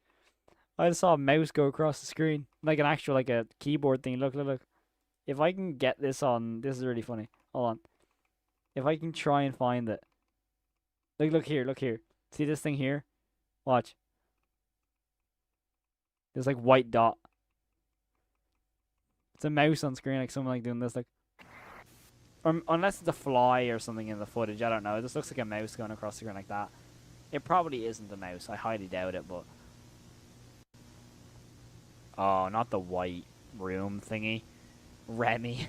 I just saw a mouse go across the screen. Like an actual, like a keyboard thing. Look, look, look. If I can get this on, this is really funny. Hold on. If I can try and find it. Look here, look here. See this thing here? Watch. There's like white dot. It's a mouse on screen, like someone like doing this, like. Or unless it's a fly or something in the footage, I don't know. It just looks like a mouse going across the screen like that. It probably isn't a mouse. I highly doubt it, but. Oh, not the white room thingy. Remy.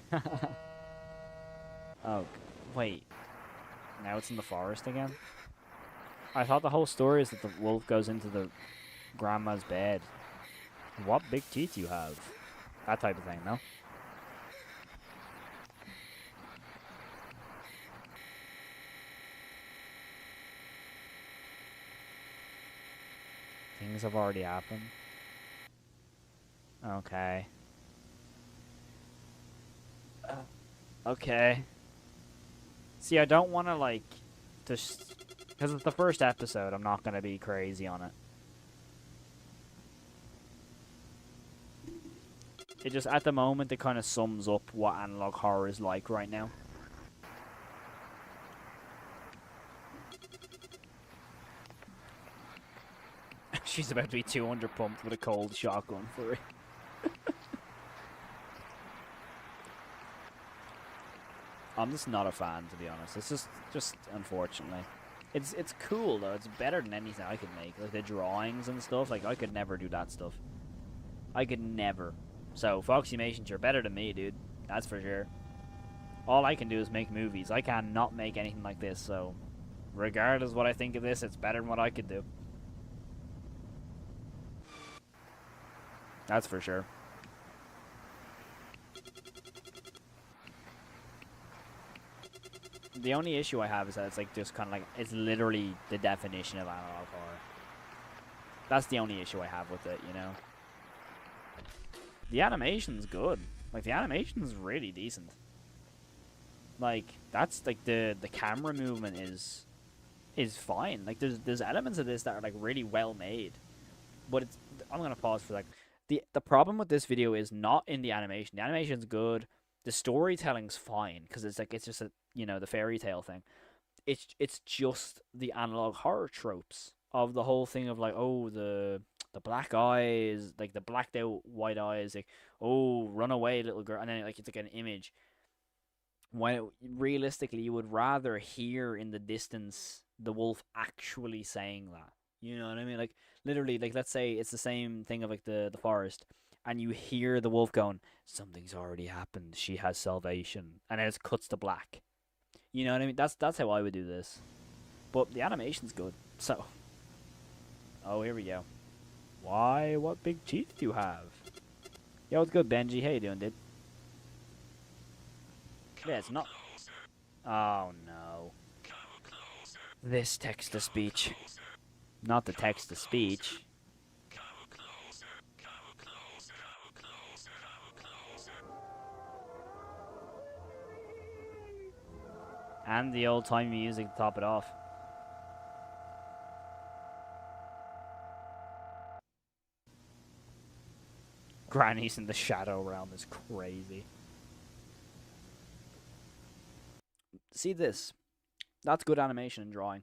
Oh, wait. Now it's in the forest again? I thought the whole story is that the wolf goes into the grandma's bed. What big teeth you have? That type of thing, no? Things have already happened. Okay. Okay. See, I don't want to, like, just... Because it's the first episode, I'm not going to be crazy on it. It just, at the moment, it kind of sums up what analog horror is like right now. She's about to be 200 pumped with a cold shotgun for it. I'm just not a fan, to be honest. It's just unfortunately. It's cool, though. It's better than anything I could make. Like, the drawings and stuff. Like, I could never do that stuff. I could never. So, Foxymations, you're better than me, dude. That's for sure. All I can do is make movies. I cannot make anything like this, so... Regardless of what I think of this, it's better than what I could do. That's for sure. The only issue I have is that it's like just kind of like, it's literally the definition of analog horror. That's the only issue I have with it, you know? The animation's good. Like, the animation's really decent. Like, that's like the camera movement is fine. Like, there's elements of this that are like really well made. But it's, I'm gonna pause for like, the problem with this video is not in the animation. The animation's good. The storytelling's fine because it's like, it's just a, you know, the fairy tale thing. It's just the analog horror tropes of the whole thing of like, oh, the black eyes, like the blacked out white eyes, like, oh, run away little girl, and then like it's like an image. When realistically you would rather hear in the distance the wolf actually saying that. You know what I mean? Like, literally, like, let's say it's the same thing of like the forest, and you hear the wolf going, something's already happened, she has salvation, and then it cuts to black. You know what I mean? That's how I would do this. But the animation's good, so. Oh, here we go. Why? What big teeth do you have? Yo, what's good, Benji? How you doing, dude? Yeah, it's not. Oh, no. This text-to-speech. Not the text-to-speech. And the old-timey music to top it off. Granny's in the shadow realm is crazy. See this? That's good animation and drawing.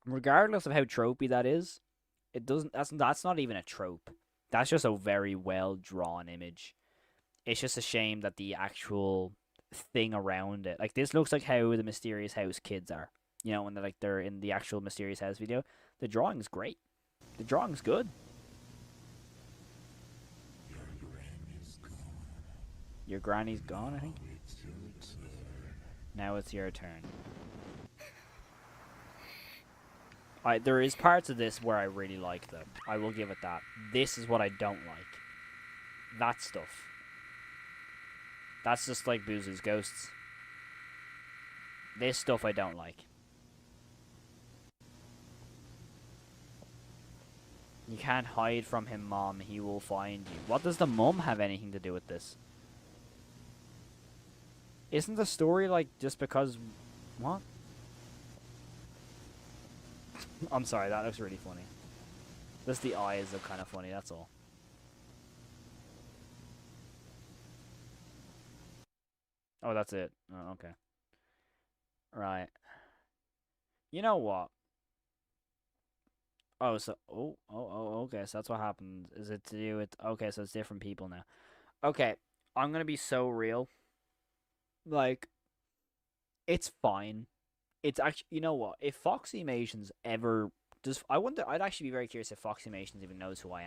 Regardless of how tropey that is, it doesn't. That's not even a trope. That's just a very well drawn image. It's just a shame that the actual thing around it, like this, looks like how the Mysterious House kids are. You know, when they're in the actual Mysterious House video. The drawing's great. The drawing's good. Your granny's gone, I think. Now it's your turn. There is parts of this where I really like, though. I will give it that. This is what I don't like. That stuff. That's just like Boozu's Ghosts. This stuff I don't like. You can't hide from him, Mom. He will find you. What does the mum have anything to do with this? Isn't the story like just because... What? I'm sorry, that looks really funny. Just the eyes look kind of funny, that's all. Oh, that's it. Oh, okay. Right. You know what? Oh, so okay. So that's what happened. Is it to do with? Okay, so it's different people now. Okay, I'm gonna be so real. Like, it's fine. It's actually, you know what? If Foxy Animations ever does, I wonder. I'd actually be very curious if Foxy Animations even knows who I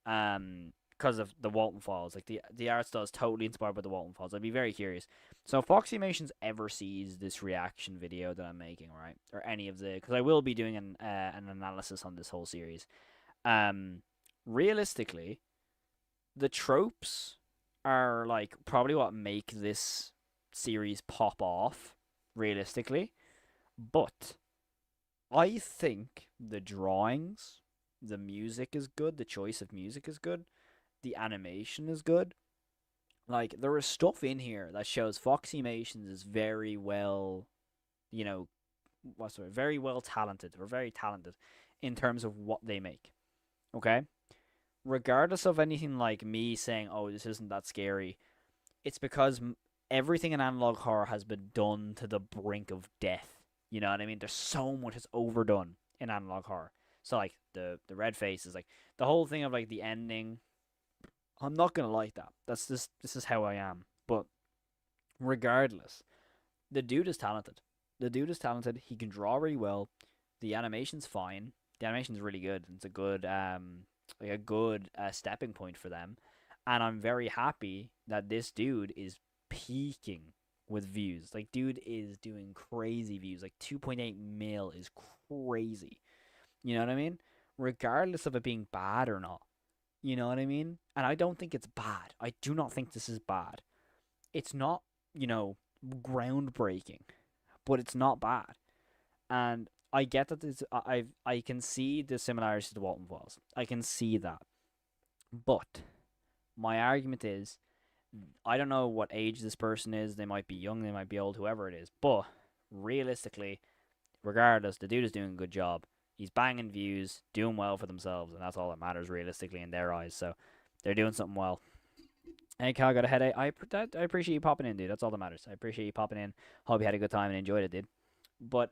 am. Because of the Walton Files. Like the art style is totally inspired by the Walton Files. I'd be very curious. So if Foxy Animations ever sees this reaction video that I'm making, right, or any of the, because I will be doing an analysis on this whole series. Um, Realistically, the tropes are like probably what make this series pop off. Realistically, but I think the drawings, the music is good, the choice of music is good, the animation is good. Like there is stuff in here that shows Foxy Animations is very well, you know, what's the word? Very well talented or very talented in terms of what they make. Okay, regardless of anything like me saying, "Oh, this isn't that scary," it's because everything in analog horror has been done to the brink of death. You know what I mean? There's so much that's overdone in analog horror. So like the red face is like the whole thing of like the ending. I'm not gonna like that. That's just this is how I am. But regardless, the dude is talented. The dude is talented. He can draw really well. The animation's fine. The animation's really good. It's a good like a good stepping point for them. And I'm very happy that this dude is peaking with views. Like dude is doing crazy views. Like 2.8 mil is crazy. You know what I mean? Regardless of it being bad or not. You know what I mean? And I don't think it's bad. I do not think this is bad. It's not, groundbreaking, but it's not bad. And I get that I can see the similarities to the Walton Files. I can see that. But my argument is I don't know what age this person is. They might be young, they might be old, whoever it is. But realistically, regardless, the dude is doing a good job. He's banging views, doing well for themselves, and that's all that matters realistically in their eyes. So they're doing something well. Hey, Cal, got a headache. I appreciate you popping in, dude. That's all that matters. I appreciate you popping in. Hope you had a good time and enjoyed it, dude. But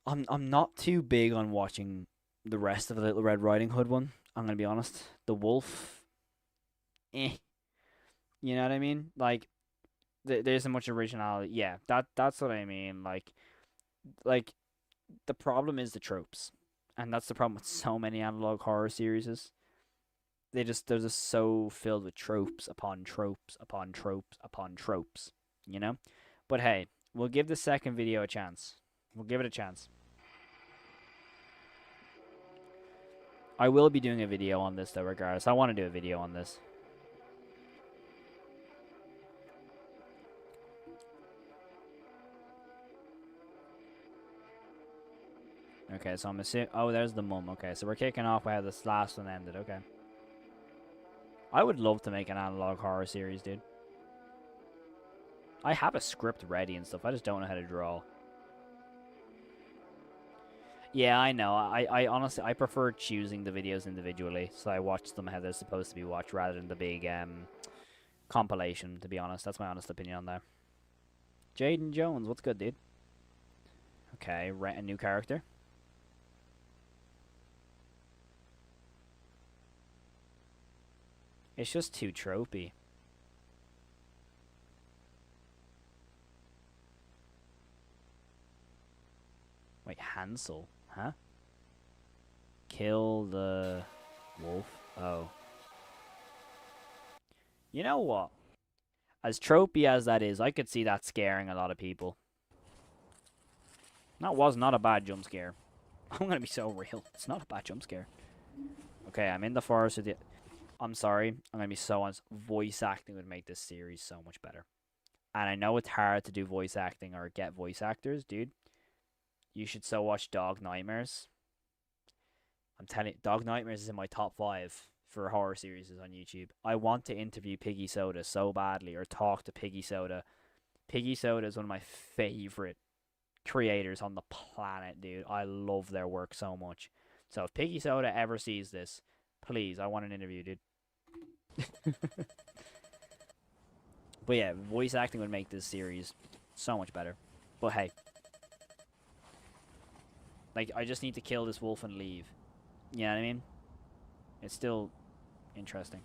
I'm not too big on watching the rest of the Little Red Riding Hood one. I'm gonna be honest. The wolf, eh. You know what I mean? Like there isn't much originality. Yeah, that's what I mean. Like the problem is the tropes, and that's the problem with so many analog horror series. They're just so filled with tropes upon tropes upon tropes upon tropes. You know, but hey, we'll give the second video a chance. We'll give it a chance. I will be doing a video on this though, regardless. I want to do a video on this. Okay, so I'm assuming. Oh, there's the mum. Okay, so we're kicking off where this last one ended. Okay. I would love to make an analog horror series, dude. I have a script ready and stuff. I just don't know how to draw. Yeah, I know. I honestly, I prefer choosing the videos individually. So I watch them how they're supposed to be watched rather than the big compilation, to be honest. That's my honest opinion on that. Jaden Jones, what's good, dude? Okay, a new character. It's just too tropey. Wait, Hansel? Huh? Kill the wolf? Oh. You know what? As tropey as that is, I could see that scaring a lot of people. That was not a bad jump scare. I'm gonna be so real. It's not a bad jump scare. Okay, I'm in the forest with the... I'm sorry. I'm gonna be so honest. Voice acting would make this series so much better. And I know it's hard to do voice acting or get voice actors, dude. You should so watch Dog Nightmares. I'm telling you, Dog Nightmares is in my top 5 for horror series on YouTube. I want to interview Piggy Soda so badly, or talk to Piggy Soda. Piggy Soda is one of my favorite creators on the planet, dude. I love their work so much. So if Piggy Soda ever sees this, please, I want an interview, dude. But yeah, voice acting would make this series so much better. But hey. Like, I just need to kill this wolf and leave. You know what I mean? It's still interesting.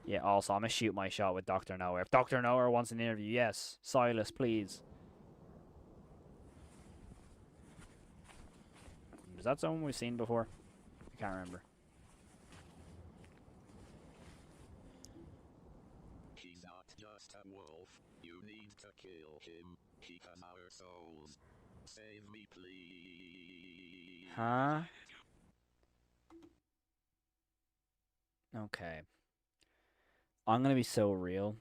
Yeah, also, I'm gonna shoot my shot with Dr. Nowhere. If Dr. Nowhere wants an interview, yes. Silas, please. Is that someone we've seen before? I can't remember. He's not just a wolf. You need to kill him. He has our souls. Save me, please. Huh? Okay. I'm gonna be so real.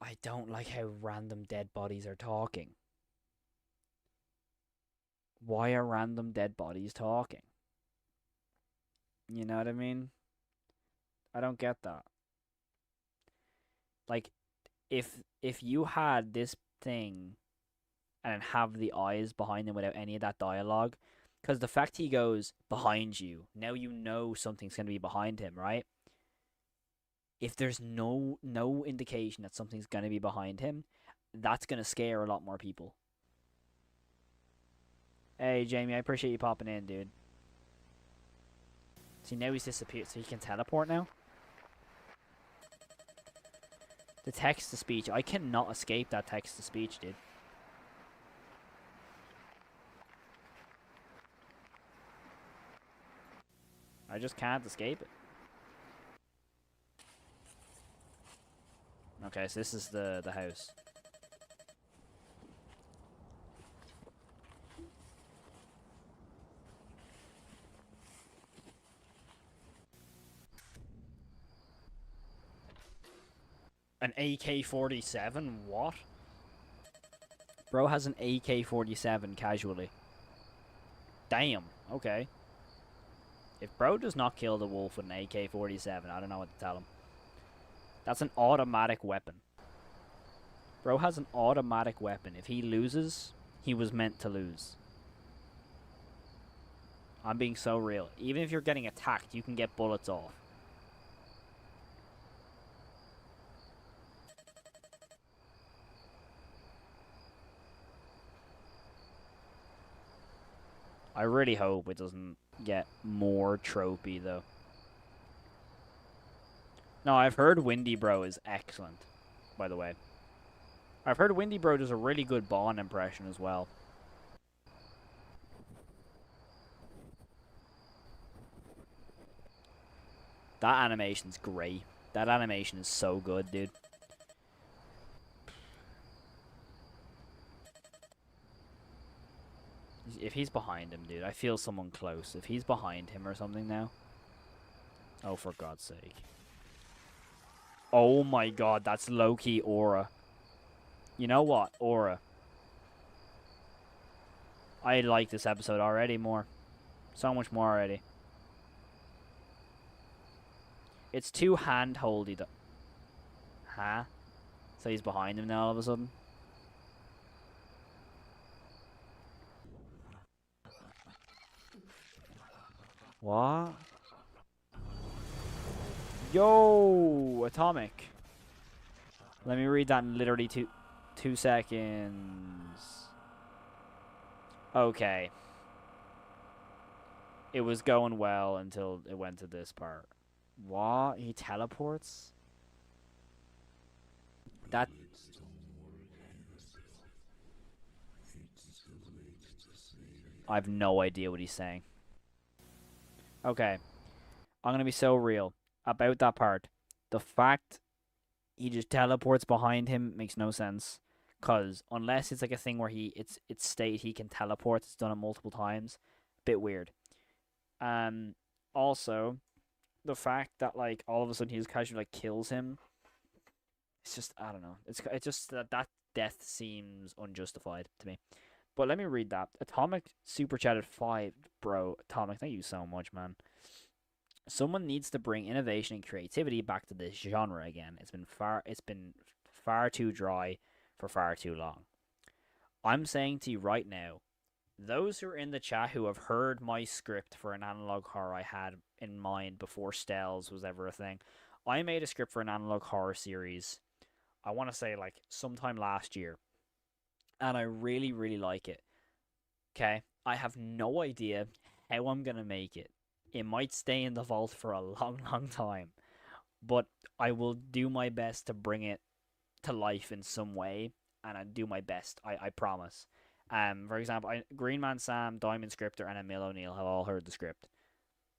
I don't like how random dead bodies are talking. Why are random dead bodies talking? You know what I mean? I don't get that. Like, if you had this thing and have the eyes behind him without any of that dialogue, because the fact he goes behind you, now you know something's gonna be behind him, right? If there's no indication that something's gonna be behind him, that's gonna scare a lot more people. Hey Jamie, I appreciate you popping in, dude. See, now he's disappeared, so he can teleport now? The text-to-speech, I cannot escape that text-to-speech, dude. I just can't escape it. Okay, so this is the house. An AK-47? What? Bro has an AK-47 casually. Damn, okay. If bro does not kill the wolf with an AK-47, I don't know what to tell him. That's an automatic weapon. Bro has an automatic weapon. If he loses, he was meant to lose. I'm being so real. Even if you're getting attacked, you can get bullets off. I really hope it doesn't get more tropey, though. No, I've heard Windy Bro is excellent, by the way. I've heard Windy Bro does a really good Bond impression as well. That animation's great. That animation is so good, dude. If he's behind him, dude, I feel someone close. If he's behind him or something now. Oh, for God's sake. Oh my God, that's low-key Aura. You know what? Aura. I like this episode already more. So much more already. It's too hand-holdy though. Huh? So he's behind him now all of a sudden? What? Yo, Atomic. Let me read that in literally two seconds. Okay. It was going well until it went to this part. What? He teleports? That... I have no idea what he's saying. Okay. I'm going to be so real about that part. The fact he just teleports behind him makes no sense. Because unless it's like a thing where it's stated he can teleport, it's done it multiple times. Bit weird. Also, the fact that like all of a sudden he just casually like kills him. It's just, I don't know. It's just that death seems unjustified to me. But let me read that. Atomic super chatted 5, bro. Atomic, thank you so much, man. Someone needs to bring innovation and creativity back to this genre again. It's been far too dry for far too long. I'm saying to you right now, those who are in the chat who have heard my script for an analog horror I had in mind before Stells was ever a thing, I made a script for an analog horror series, I want to say like sometime last year, and I really, really like it. Okay? I have no idea how I'm going to make it. It might stay in the vault for a long, long time, but I will do my best to bring it to life in some way, and I do my best. I promise. For example, Green Man Sam, Diamond Scripter, and Emil O'Neill have all heard the script.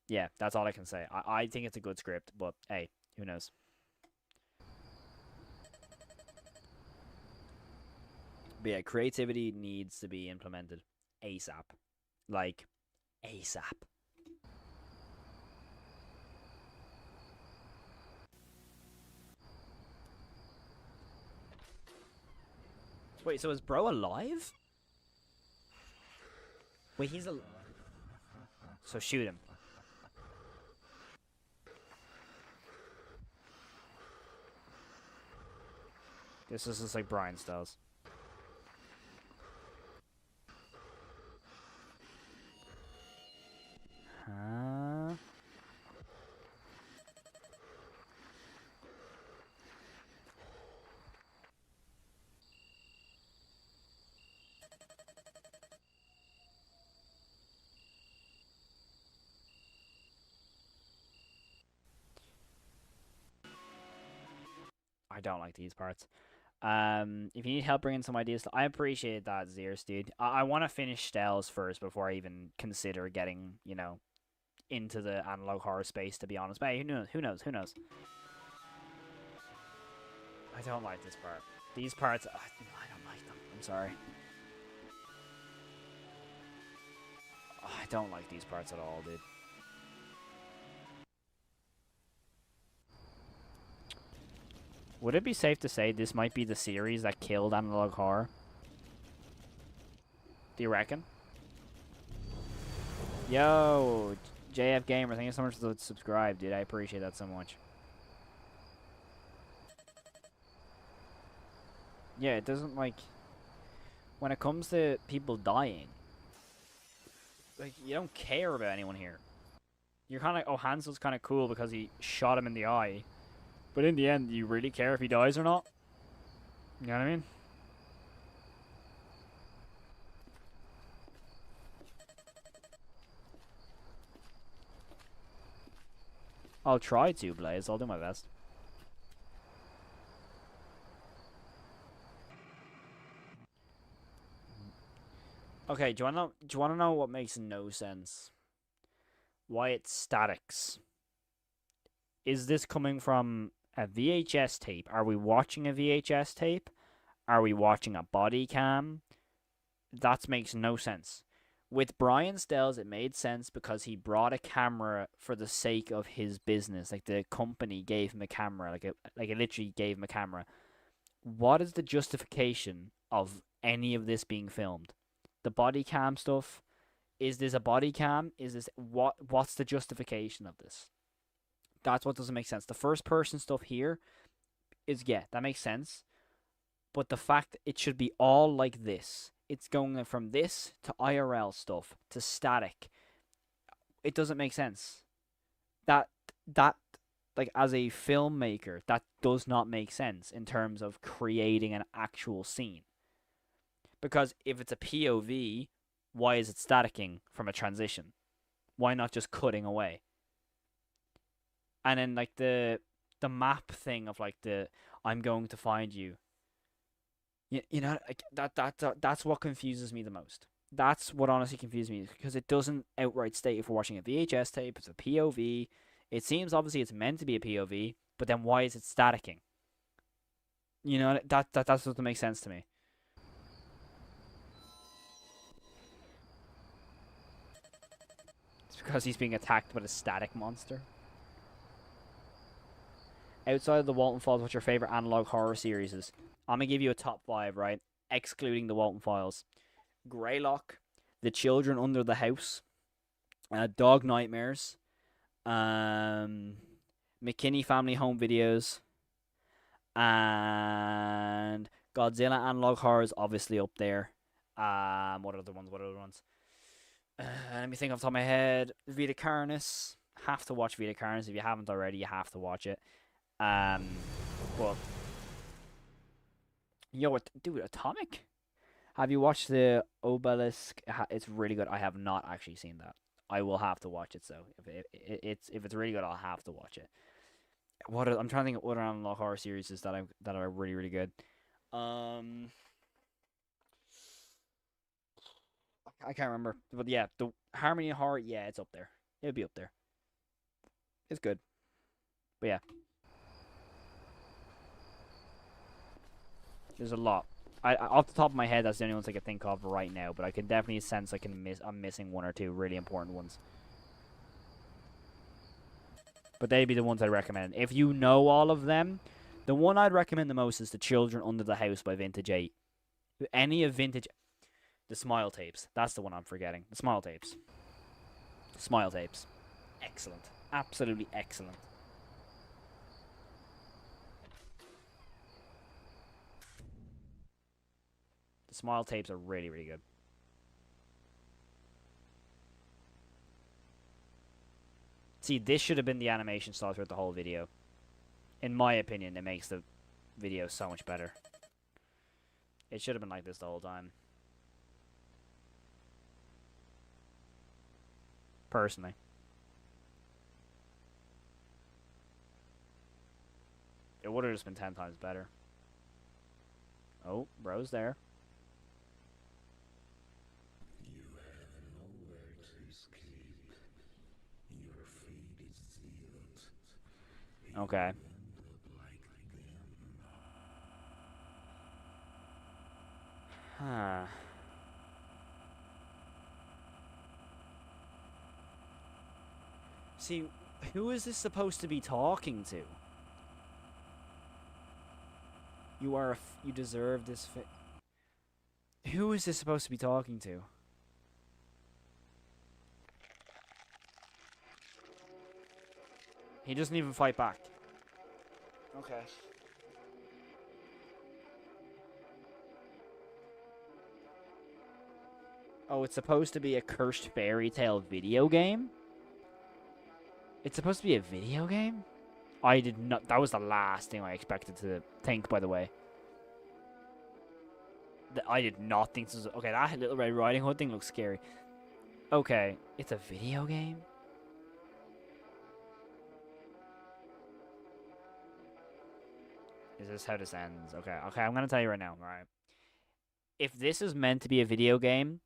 Yeah, that's all I can say. I think it's a good script, but hey, who knows? But yeah, creativity needs to be implemented ASAP. Like, ASAP. Wait, so is bro alive? Wait, he's alive. So shoot him. This is just like Brian Styles. Huh? I don't like these parts. If you need help bringing some ideas, I appreciate that, Zeers, dude. I want to finish Stells first before I even consider getting, into the analog horror space, to be honest. But hey, who knows? Who knows? Who knows? I don't like this part. These parts, I don't like them. I'm sorry. I don't like these parts at all, dude. Would it be safe to say this might be the series that killed analog horror? Do you reckon? Yo, JF Gamer, thank you so much for the subscribe, dude. I appreciate that so much. Yeah, it doesn't, like... When it comes to people dying, like, you don't care about anyone here. You're kind of... Oh, Hansel's kind of cool because he shot him in the eye. But in the end, do you really care if he dies or not? You know what I mean? I'll try to, Blaze. I'll do my best. Okay, do you wanna know what makes no sense? Why it's statics? Is this coming from a VHS tape? Are we watching a VHS tape? Are we watching a body cam? That makes no sense. With Brian Stells, it made sense because he brought a camera for the sake of his business. Like, the company gave him a camera. Like it literally gave him a camera. What is the justification of any of this being filmed? The body cam stuff? Is this a body cam? Is this... What's the justification of this? That's what doesn't make sense. The first person stuff here is, yeah, that makes sense. But the fact that it should be all like this, it's going from this to IRL stuff to static, it doesn't make sense. That like, as a filmmaker, that does not make sense in terms of creating an actual scene. Because if it's a POV, why is it staticking from a transition? Why not just cutting away? And then, like, the map thing of, like, I'm going to find you. You know, like, that's what confuses me the most. That's what honestly confuses me, because it doesn't outright state if we're watching a VHS tape, it's a POV. It seems obviously it's meant to be a POV, but then why is it staticking? You know, that doesn't make sense to me. It's because he's being attacked by a static monster. Outside of the Walton Files, what's your favorite analog horror series is? I'm going to give you a top 5, right? Excluding the Walton Files. Greylock, The Children Under the House, Dog Nightmares, McKinney Family Home Videos, and Godzilla Analog Horror is obviously up there. What other ones? Let me think off the top of my head. Vita Carnis. Have to watch Vita Carnis. If you haven't already, you have to watch it. But dude, Atomic? Have you watched the Obelisk? It's really good. I have not actually seen that. I will have to watch it. So if it's really good, I'll have to watch it. I'm trying to think of what analog horror series that are really, really good. I can't remember, but yeah, the Harmony Horror, yeah, it's up there. It'll be up there. It's good, but yeah, there's a lot. I off the top of my head, that's the only ones I can think of right now. But I can definitely sense I'm missing one or two really important ones. But they'd be the ones I'd recommend. If you know all of them, the one I'd recommend the most is The Children Under the House by Vintage 8. Any of Vintage... The Smile Tapes. That's the one I'm forgetting. The Smile Tapes. Smile Tapes. Excellent. Absolutely excellent. The Smile Tapes are really, really good. See, this should have been the animation style throughout the whole video. In my opinion, it makes the video so much better. It should have been like this the whole time. Personally. It would have just been 10 times better. Oh, bro's there. You have nowhere to escape. Your fate is sealed. Okay. You end up like them. Huh. See, who is this supposed to be talking to? You deserve this Who is this supposed to be talking to? He doesn't even fight back. Okay. Oh, it's supposed to be a cursed fairy tale video game? It's supposed to be a video game? I did not... That was the last thing I expected to think, by the way. I did not think this was... Okay, that Little Red Riding Hood thing looks scary. Okay, it's a video game? Is this how this ends? Okay, I'm gonna tell you right now, alright? If this is meant to be a video game,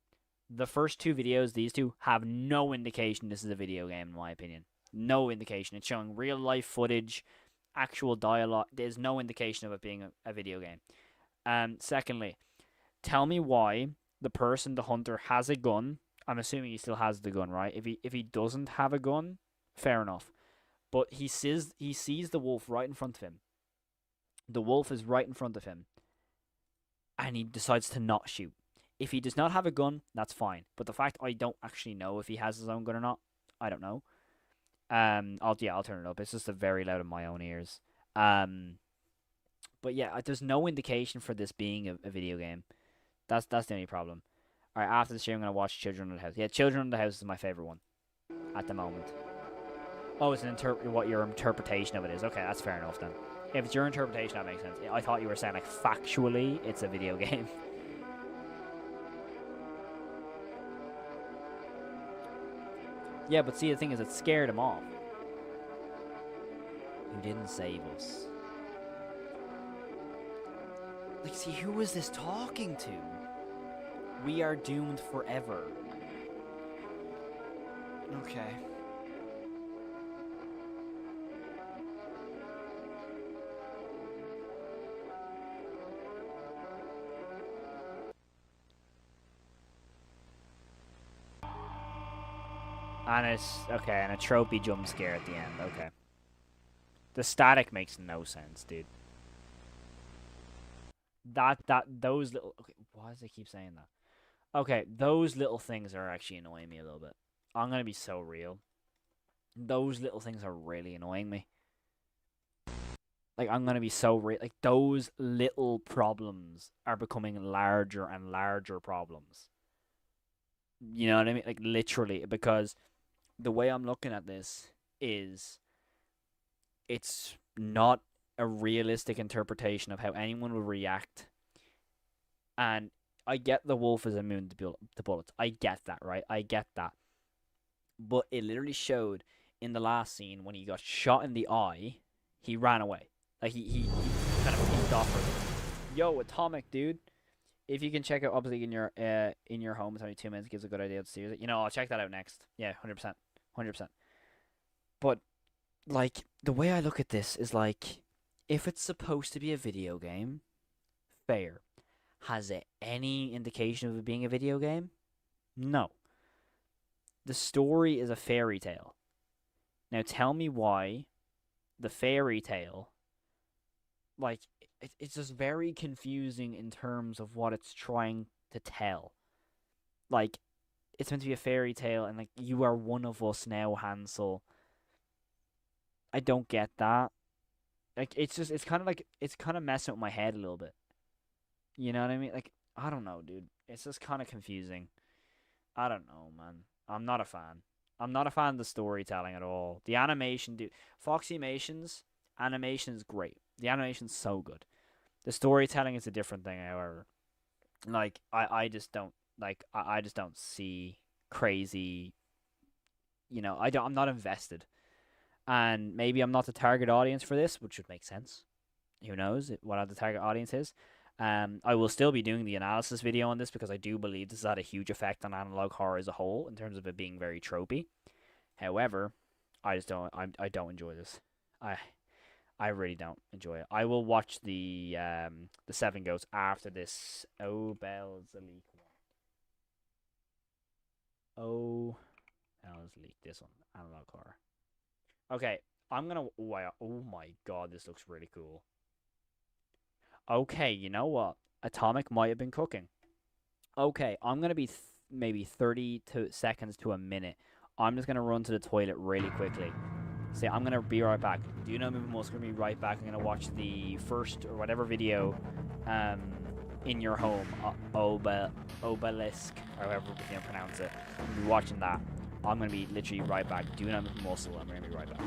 the first two videos, these two, have no indication this is a video game, in my opinion. No indication. It's showing real life footage, actual dialogue. There's no indication of it being a video game. Secondly, tell me why the hunter, has a gun. I'm assuming he still has the gun, right? If he doesn't have a gun, fair enough. But he sees the wolf right in front of him. The wolf is right in front of him. And he decides to not shoot. If he does not have a gun, that's fine. But the fact I don't actually know if he has his own gun or not, I don't know. I'll turn it up. It's just very loud in my own ears. But yeah, there's no indication for this being a video game. That's the only problem. Alright, after the stream, I'm gonna watch Children of the House. Yeah, Children of the House is my favorite one at the moment. Oh, it's what your interpretation of it is. Okay, that's fair enough then. If it's your interpretation, that makes sense. I thought you were saying like factually, it's a video game. Yeah, but see, the thing is, it scared him off. You didn't save us. Like, see, who is this talking to? We are doomed forever. Okay. And it's okay, and a tropey jump scare at the end. Okay. The static makes no sense, dude. Those little... Okay, why does they keep saying that? Okay, those little things are actually annoying me a little bit. I'm gonna be so real. Those little things are really annoying me. Like, I'm gonna be so real. Like, those little problems are becoming larger and larger problems. You know what I mean? Like, literally, because the way I'm looking at this is it's not a realistic interpretation of how anyone would react. And I get the wolf is immune to bullets. I get that, right? I get that. But it literally showed in the last scene when he got shot in the eye, he ran away. Like, he kind of peeked off her. Yo, Atomic, dude. If you can check out Obelisk in your home, it's only 2 minutes. Gives a good idea of the series. You know, I'll check that out next. Yeah, 100%, 100%. But like the way I look at this is like, if it's supposed to be a video game, fair. Has it any indication of it being a video game? No. The story is a fairy tale. Now tell me why the fairy tale, like, it's just very confusing in terms of what it's trying to tell. Like, it's meant to be a fairy tale, and like, you are one of us now, Hansel. I don't get that. Like, it's kind of like, it's kind of messing with my head a little bit. You know what I mean? Like, I don't know, dude. It's just kind of confusing. I don't know, man. I'm not a fan. I'm not a fan of the storytelling at all. The animation, dude. Foxy Animations, animation is great. The animation's so good. The storytelling is a different thing, however. Like, I just don't, like, I just don't see crazy, I'm not invested. And maybe I'm not the target audience for this, which would make sense. Who knows what the target audience is. I will still be doing the analysis video on this because I do believe this has had a huge effect on analog horror as a whole in terms of it being very tropey. However, I don't enjoy this. I really don't enjoy it. I will watch the Seven Ghosts after this Obelisk one. Obelisk, this one, analog horror. Okay, I'm gonna. Wow, oh my god, this looks really cool. Okay, you know what? Atomic might have been cooking. Okay, I'm gonna be maybe 30 seconds to a minute. I'm just gonna run to the toilet really quickly. See, I'm gonna be right back. Do you know me? I'm gonna be right back. I'm gonna watch the first or whatever video, in your home, Obelisk, or however we can pronounce it. I'm gonna be watching that. I'm gonna be literally right back. Do you know me? Muscle. I'm gonna be right back.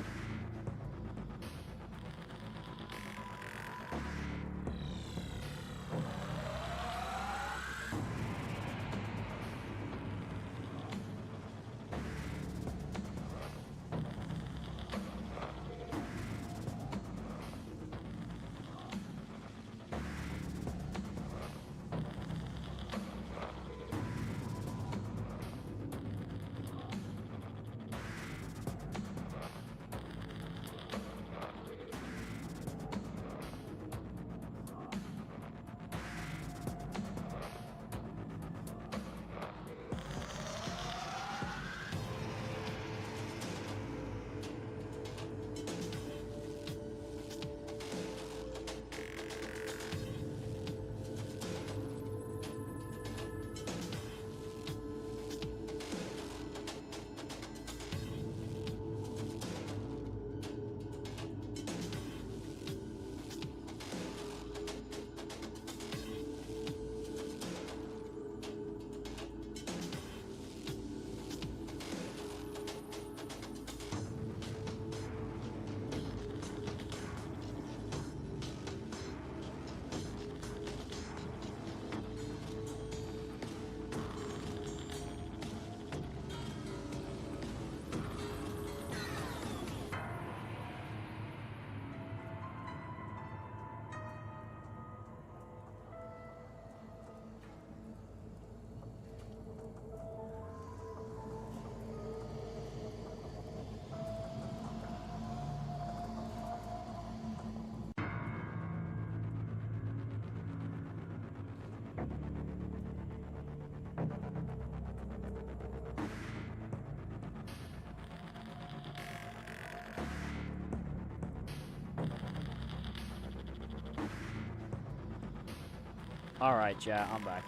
Alright, yeah, I'm back.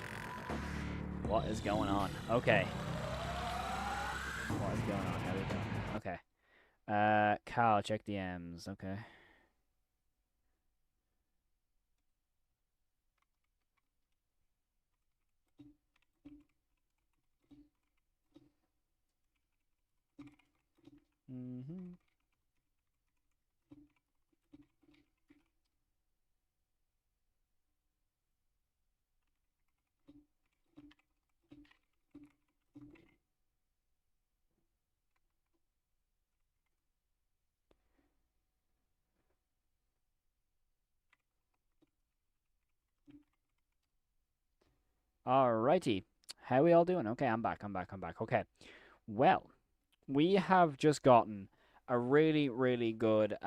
What is going on? Okay. What is going on? How are we doing? Okay. Cal, check the M's. Okay. Mm-hmm. Alrighty. How we all doing? Okay, I'm back. Okay. Well, we have just gotten a really, really good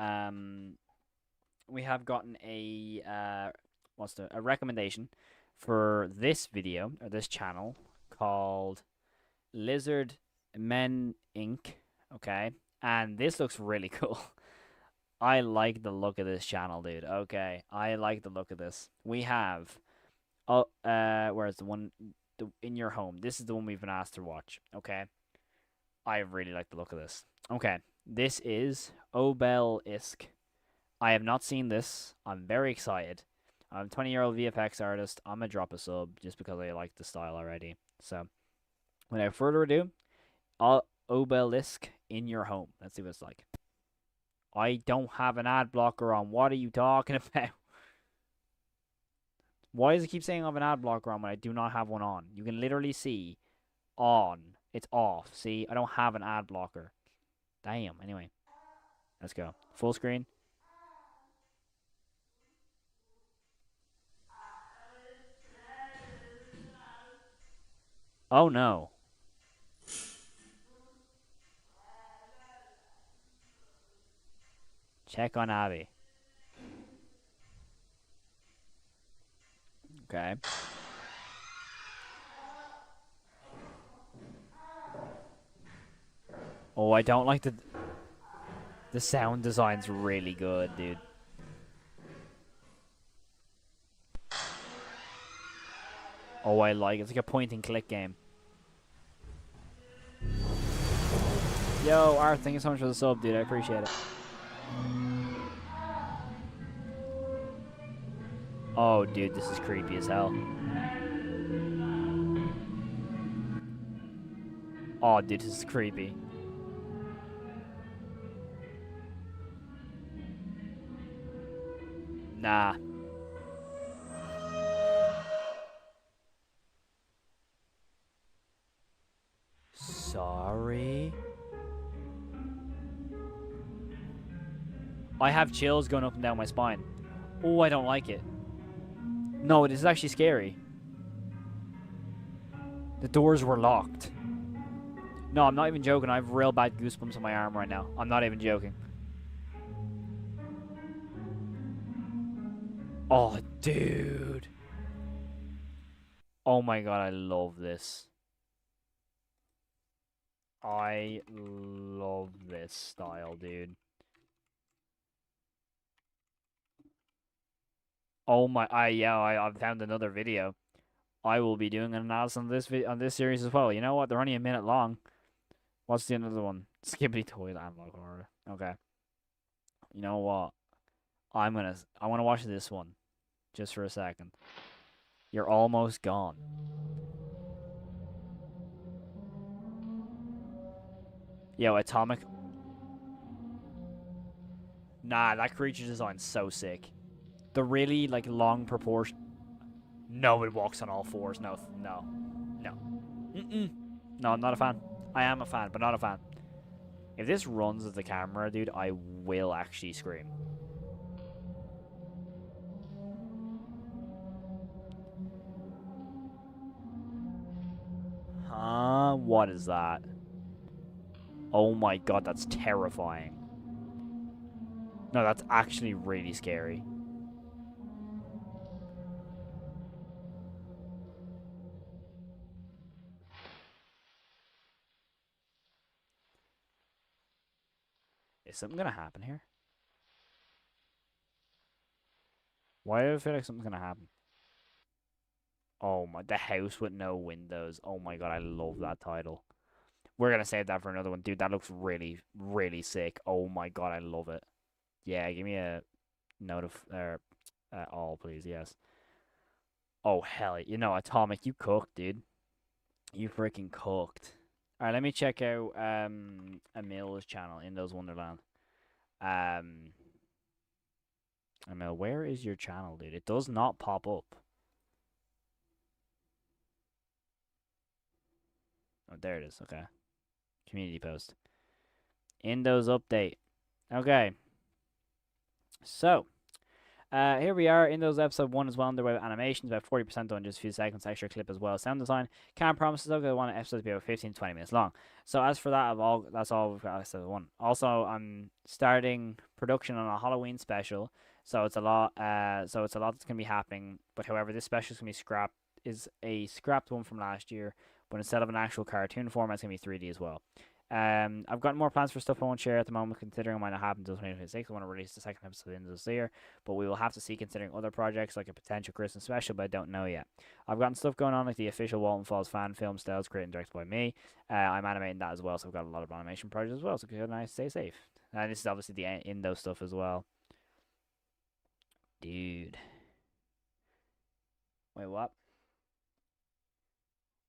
we have gotten a recommendation for this video or this channel called Lizard Men Inc. Okay. And this looks really cool. I like the look of this channel, dude. Okay. I like the look of this. We have where's in your home? This is the one we've been asked to watch. Okay. I really like the look of this. Okay. This is Obelisk. I have not seen this. I'm very excited. I'm a 20-year-old VFX artist. I'm going to drop a sub just because I like the style already. So, without further ado, Obelisk in your home. Let's see what it's like. I don't have an ad blocker on. What are you talking about? Why does it keep saying I have an ad blocker on when I do not have one on? You can literally see on. It's off. See, I don't have an ad blocker. Damn. Anyway, let's go. Full screen. Oh no. Check on Abby. Okay. Oh, I don't like the sound design's really good, dude. Oh, I like it. It's like a point and click game. Yo, Art, thank you so much for the sub, dude. I appreciate it. Oh, dude, this is creepy as hell. Oh, dude, this is creepy. Nah. Sorry. I have chills going up and down my spine. Oh, I don't like it. No, this is actually scary. The doors were locked. No, I'm not even joking. I have real bad goosebumps on my arm right now. I'm not even joking. Oh, dude. Oh my god, I love this. I love this style, dude. Oh my, I've found another video. I will be doing an analysis on this series as well. You know what? They're only a minute long. What's the other one? Skibbity Toilet Analog Horror. Okay. You know what? I want to watch this one, just for a second. You're almost gone. Yo, Atomic. Nah, that creature design's so sick. The really like long proportion. No, it walks on all fours. No, no, no. No, I'm not a fan. I am a fan, but not a fan. If this runs with the camera, dude, I will actually scream. Huh? What is that? Oh my god, that's terrifying. No, that's actually really scary. Is something gonna happen here? Why do I feel like something's gonna happen? Oh my, the house with no windows. Oh my god, I love that title. We're gonna save that for another one, dude. That looks really, really sick. Oh my god, I love it. Yeah, give me a note of all, please. Yes. Oh hell, you know, Atomic, you cooked, dude. You freaking cooked. All right, let me check out Emil's channel, Indo's Wonderland. Emil, where is your channel, dude? It does not pop up. Oh, there it is. Okay. Community post. Indo's update. Okay. So, here we are. Indo's episode 1 as well. Underway with animations, about 40% done, just a few seconds. Extra clip as well. Sound design. Can't promise though, because I want episodes to be about 15 to 20 minutes long. So, as for that, that's all we've got episode 1. Also, I'm starting production on a Halloween special. So, it's a lot. So it's a lot that's going to be happening. But, however, this special is going to be scrapped. Is a scrapped one from last year. But instead of an actual cartoon format, it's going to be 3D as well. I've got more plans for stuff I won't share at the moment, considering it might not happen until 2026. I want to release the second episode at the end of this year, but we will have to see, considering other projects like a potential Christmas special, but I don't know yet. I've gotten stuff going on like the official Walton Files fan film styles created and directed by me. I'm animating that as well, so I've got a lot of animation projects as well, so good night, stay safe. And this is obviously the Indo stuff as well. Dude. Wait, what?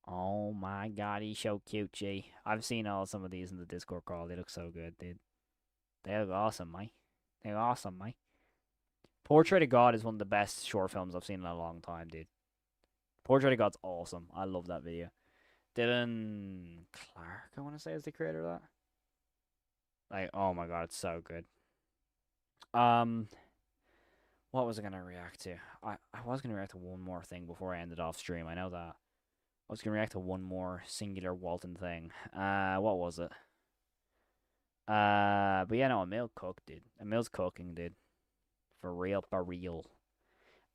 Oh my god, he's so cute, G. I've seen some of these in the Discord call. They look so good, dude. They look awesome, mate. They look awesome, mate. Portrait of God is one of the best short films I've seen in a long time, dude. Portrait of God's awesome. I love that video. Dylan Clark, I want to say, is the creator of that. Like, oh my god, it's so good. What was I gonna react to? I was gonna react to one more thing before I ended off stream. I know that. I was gonna react to one more singular Walton thing. What was it? But yeah, no, Emil cooked, dude. Emil's cooking, dude. For real, for real.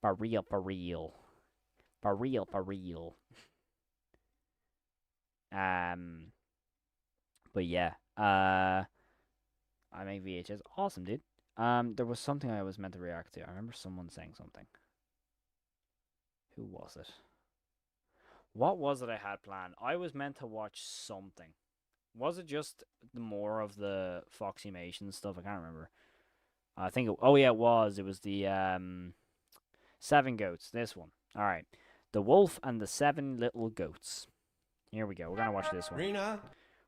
For real, for real. For real, for real. But yeah, I make VHS. Awesome, dude. There was something I was meant to react to. I remember someone saying something. Who was it? What was it I had planned? I was meant to watch something. Was it just more of the Foxymation stuff? I can't remember. I think oh yeah, it was. It was the 7 Goats. This one. All right. The Wolf and the 7 Little Goats. Here we go. We're gonna watch this one. Rena.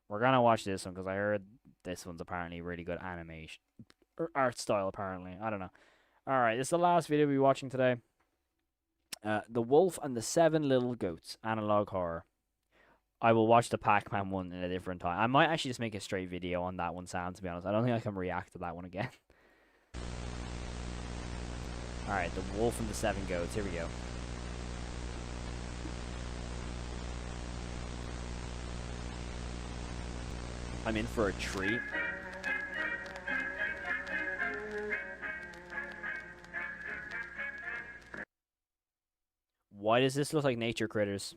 We're gonna watch this one because I heard this one's apparently really good animation or art style. Apparently, I don't know. All right, this is the last video we'll be watching today. The Wolf and the 7 Little Goats, analog horror. I will watch the Pac-Man one in a different time. I might actually just make a straight video on that one, Sam, to be honest. I don't think I can react to that one again. Alright, The Wolf and the 7 Goats. Here we go. I'm in for a treat. Why does this look like Nature Critters?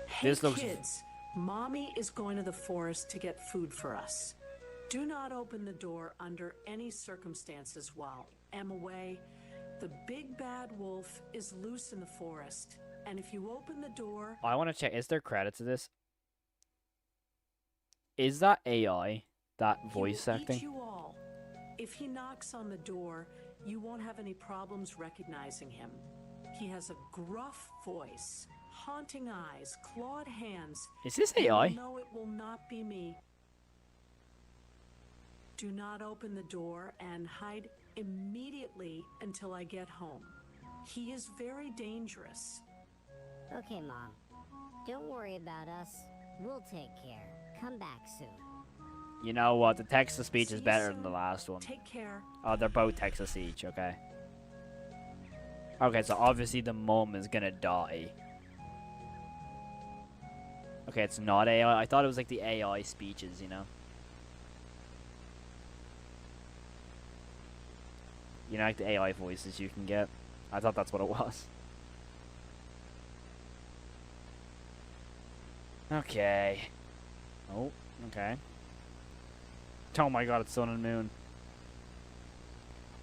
Hey This looks- kids, Mommy is going to the forest to get food for us. Do not open the door under any circumstances while I'm away. The big bad wolf is loose in the forest, and if you open the door... I want to check. Is there credit to this? Is that AI? That voice he will acting? eat you all. If he knocks on the door, you won't have any problems recognizing him. He has a gruff voice, haunting eyes, clawed hands. Is this and AI? you'll know it will not be me. Do not open the door and hide immediately until I get home. He is very dangerous. Okay, Mom. Don't worry about us. We'll take care. Come back soon. You know what? The text to speech is See you better than the soon. last one. Take care. Oh, they're both text to speech. Okay. Okay, so obviously the mum is gonna die. Okay, it's not AI. I thought it was like the AI speeches, you know? You know, like the AI voices you can get. I thought that's what it was. Okay. Oh, okay. Oh my god, it's sun and moon.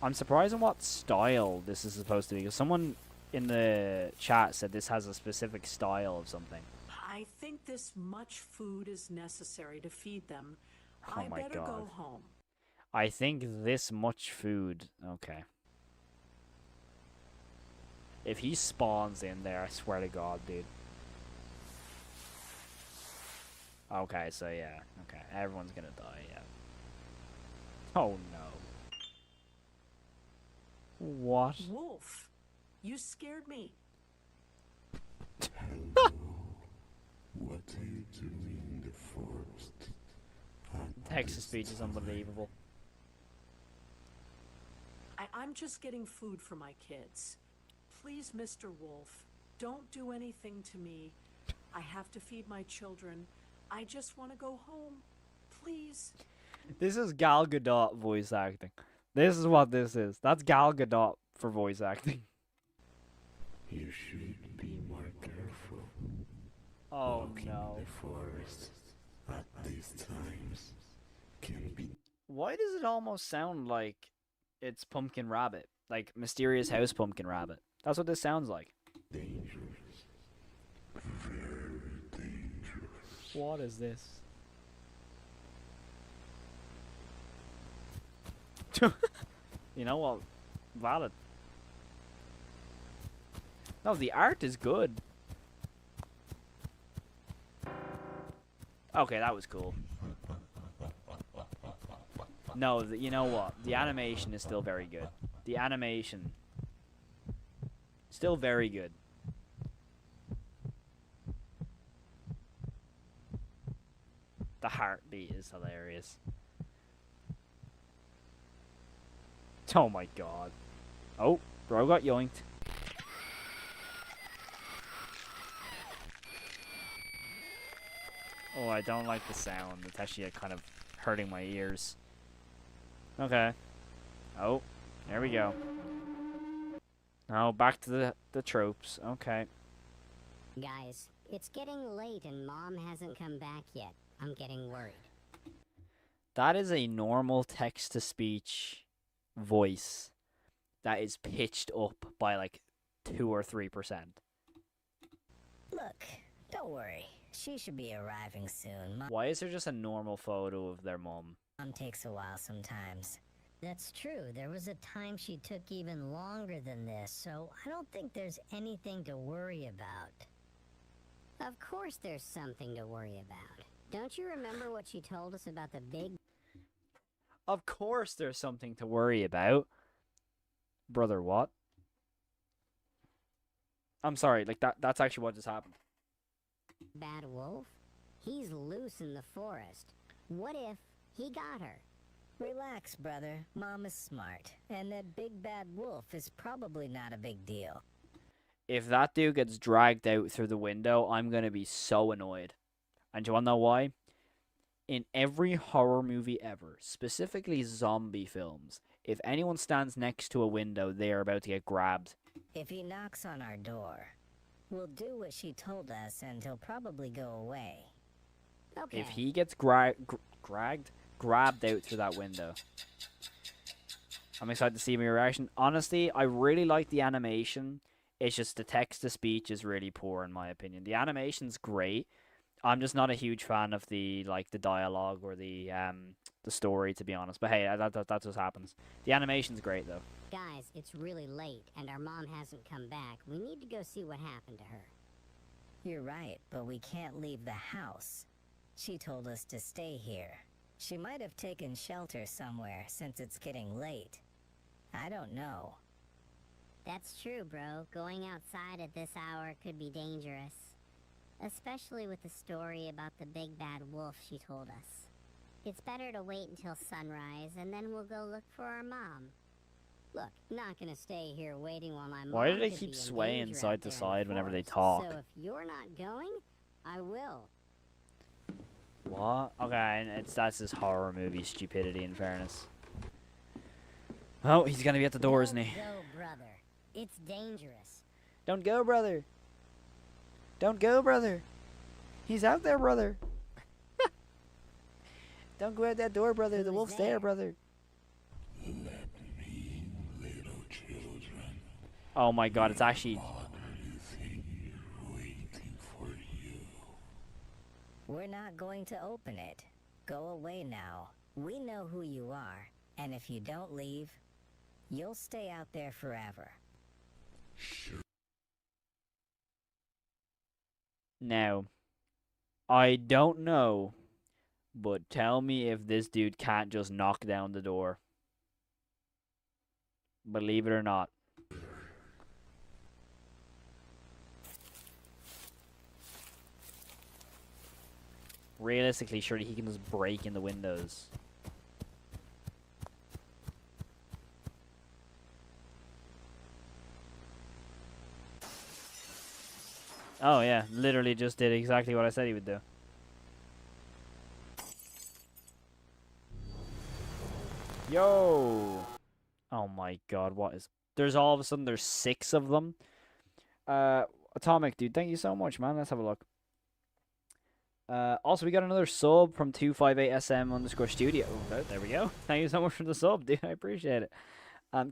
I'm surprised on what style this is supposed to be. Because someone in the chat said this has a specific style of something. I think this much food is necessary to feed them. Oh I my better God. go home. I think this much food. Okay. If he spawns in there, I swear to God, dude. Okay, so yeah. Okay, everyone's gonna die, yeah. Oh no. What? Wolf, you scared me. Hello. What are you doing in the forest? Text-to-speech is unbelievable. I'm just getting food for my kids. Please, Mr. Wolf, don't do anything to me. I have to feed my children. I just want to go home. Please. This is Gal Gadot voice acting. This is what this is. That's Gal Gadot for voice acting. You should be more careful. Oh Walking no. in the forest at these times can be Why does it almost sound like it's Pumpkin Rabbit? Like Mysterious House Pumpkin Rabbit. That's what this sounds like. dangerous. Very dangerous. What is this? You know what? Valid. No, the art is good. Okay, that was cool. No, you know what? The animation is still very good. The animation, still very good. The heartbeat is hilarious. Oh my God. Oh, bro got yoinked. Oh, I don't like the sound. It's actually kind of hurting my ears. Okay. Oh, there we go. Now back to the tropes. Okay. Guys, it's getting late and Mom hasn't come back yet. I'm getting worried. That is a normal text-to-speech voice that is pitched up by like 2 or 3%. Look, don't worry. She should be arriving soon. Why is there just a normal photo of their mom? Mom takes a while sometimes. That's true. There was a time she took even longer than this, so I don't think there's anything to worry about. Of course there's something to worry about. Don't you remember what she told us about the big... Of course there's something to worry about. Brother, what? I'm sorry, like that's actually what just happened. bad wolf? He's loose in the forest. What if he got her? Relax, brother. Mom is smart. And that big bad wolf is probably not a big deal. If that dude gets dragged out through the window, I'm going to be so annoyed. And do you want to know why? In every horror movie ever, specifically zombie films, if anyone stands next to a window, they are about to get grabbed. If he knocks on our door, we'll do what she told us and he'll probably go away. Okay. If he gets grabbed out through that window. I'm excited to see my reaction. Honestly, I really like the animation. It's just the text-to-speech is really poor in my opinion. The animation's great. I'm just not a huge fan of the dialogue or the story, to be honest. But hey, that's what happens. The animation's great though. Guys, it's really late and our mom hasn't come back. We need to go see what happened to her. You're right, but we can't leave the house. She told us to stay here. She might have taken shelter somewhere since it's getting late. I don't know. That's true, bro. Going outside at this hour could be dangerous. Especially with the story about the big bad wolf she told us. It's better to wait until sunrise and then we'll go look for our mom. Look, not gonna stay here waiting while my mom Why do they could keep be in swaying danger side out to there in side the whenever they forest. talk? So if you're not going, I will. What? Okay, and that's just horror movie stupidity in fairness. Oh, he's gonna be at the door, isn't he? Don't go, brother. It's dangerous. Don't go, brother. Don't go, brother. He's out there, brother. Don't go out that door, brother. The Who's wolf's there? there, brother. Let me Oh my god, it's actually... Is in here waiting for you. We're not going to open it. Go away now. We know who you are, and if you don't leave, you'll stay out there forever. Now, I don't know, but tell me if this dude can't just knock down the door. Believe it or not. Realistically, surely he can just break in the windows. Oh yeah, literally just did exactly what I said he would do. Yo! Oh my god, what is... There's all of a sudden, there's 6 of them. Atomic, dude, thank you so much, man. Let's have a look. Also, we got another sub from 258SM_studio. Oh, there we go. Thank you so much for the sub, dude. I appreciate it.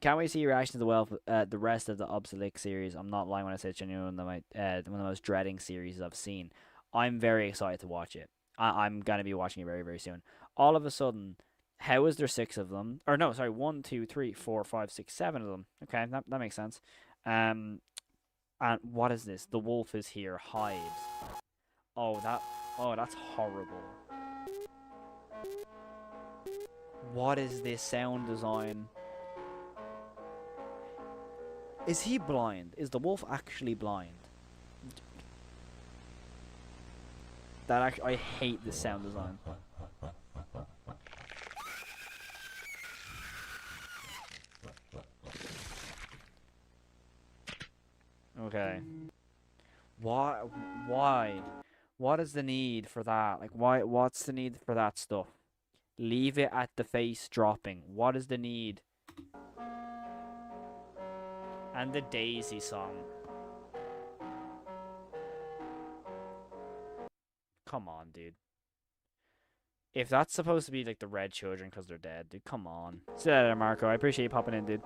Can't wait to see your reaction to the rest of the Obelisk series. I'm not lying when I say it's genuinely one of the most dreading series I've seen. I'm very excited to watch it. I'm gonna be watching it very, very soon. All of a sudden, how is there 6 of them? Or no, sorry, 1, 2, 3, 4, 5, 6, 7 of them. Okay, that makes sense. And what is this? The wolf is here. Hide. Oh, that's horrible. What is this sound design? Is he blind? Is the wolf actually blind? I hate this sound design. Okay. Why? What is the need for that? Like, what's the need for that stuff? Leave it at the face dropping. What is the need? And the Daisy song. Come on, dude. If that's supposed to be like the red children because they're dead, dude, come on. See you later, Marco. I appreciate you popping in, dude.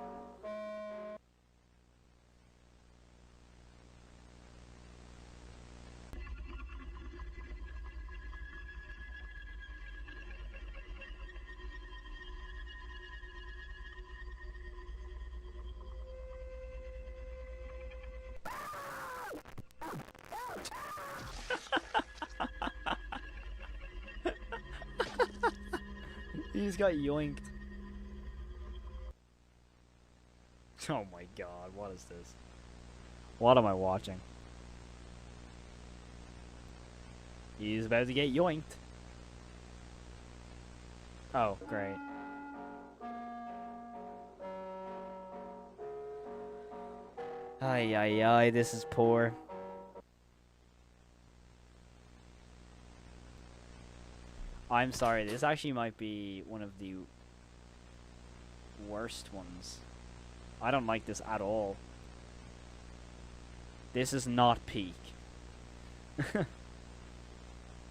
He just got yoinked. Oh my god, what is this? What am I watching? He's about to get yoinked. Oh, great. Ay, ay, ay, this is poor. I'm sorry, this actually might be one of the worst ones. I don't like this at all. This is not peak.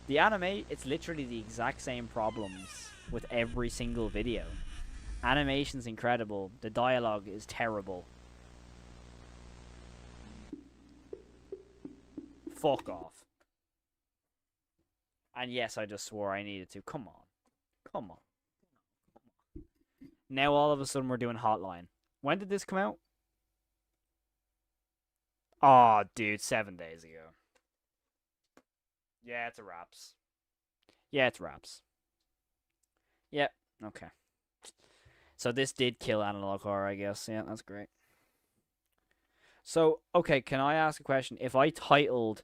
The anime, it's literally the exact same problems with every single video. Animation's incredible, the dialogue is terrible. Fuck off. And yes, I just swore I needed to. Come on. Come on. Now all of a sudden we're doing Hotline. When did this come out? Oh, dude, 7 days ago. Yeah, it's a wraps. Yeah, it's wraps. Yep, okay. So this did kill analog horror, I guess. Yeah, that's great. So, okay, can I ask a question? If I titled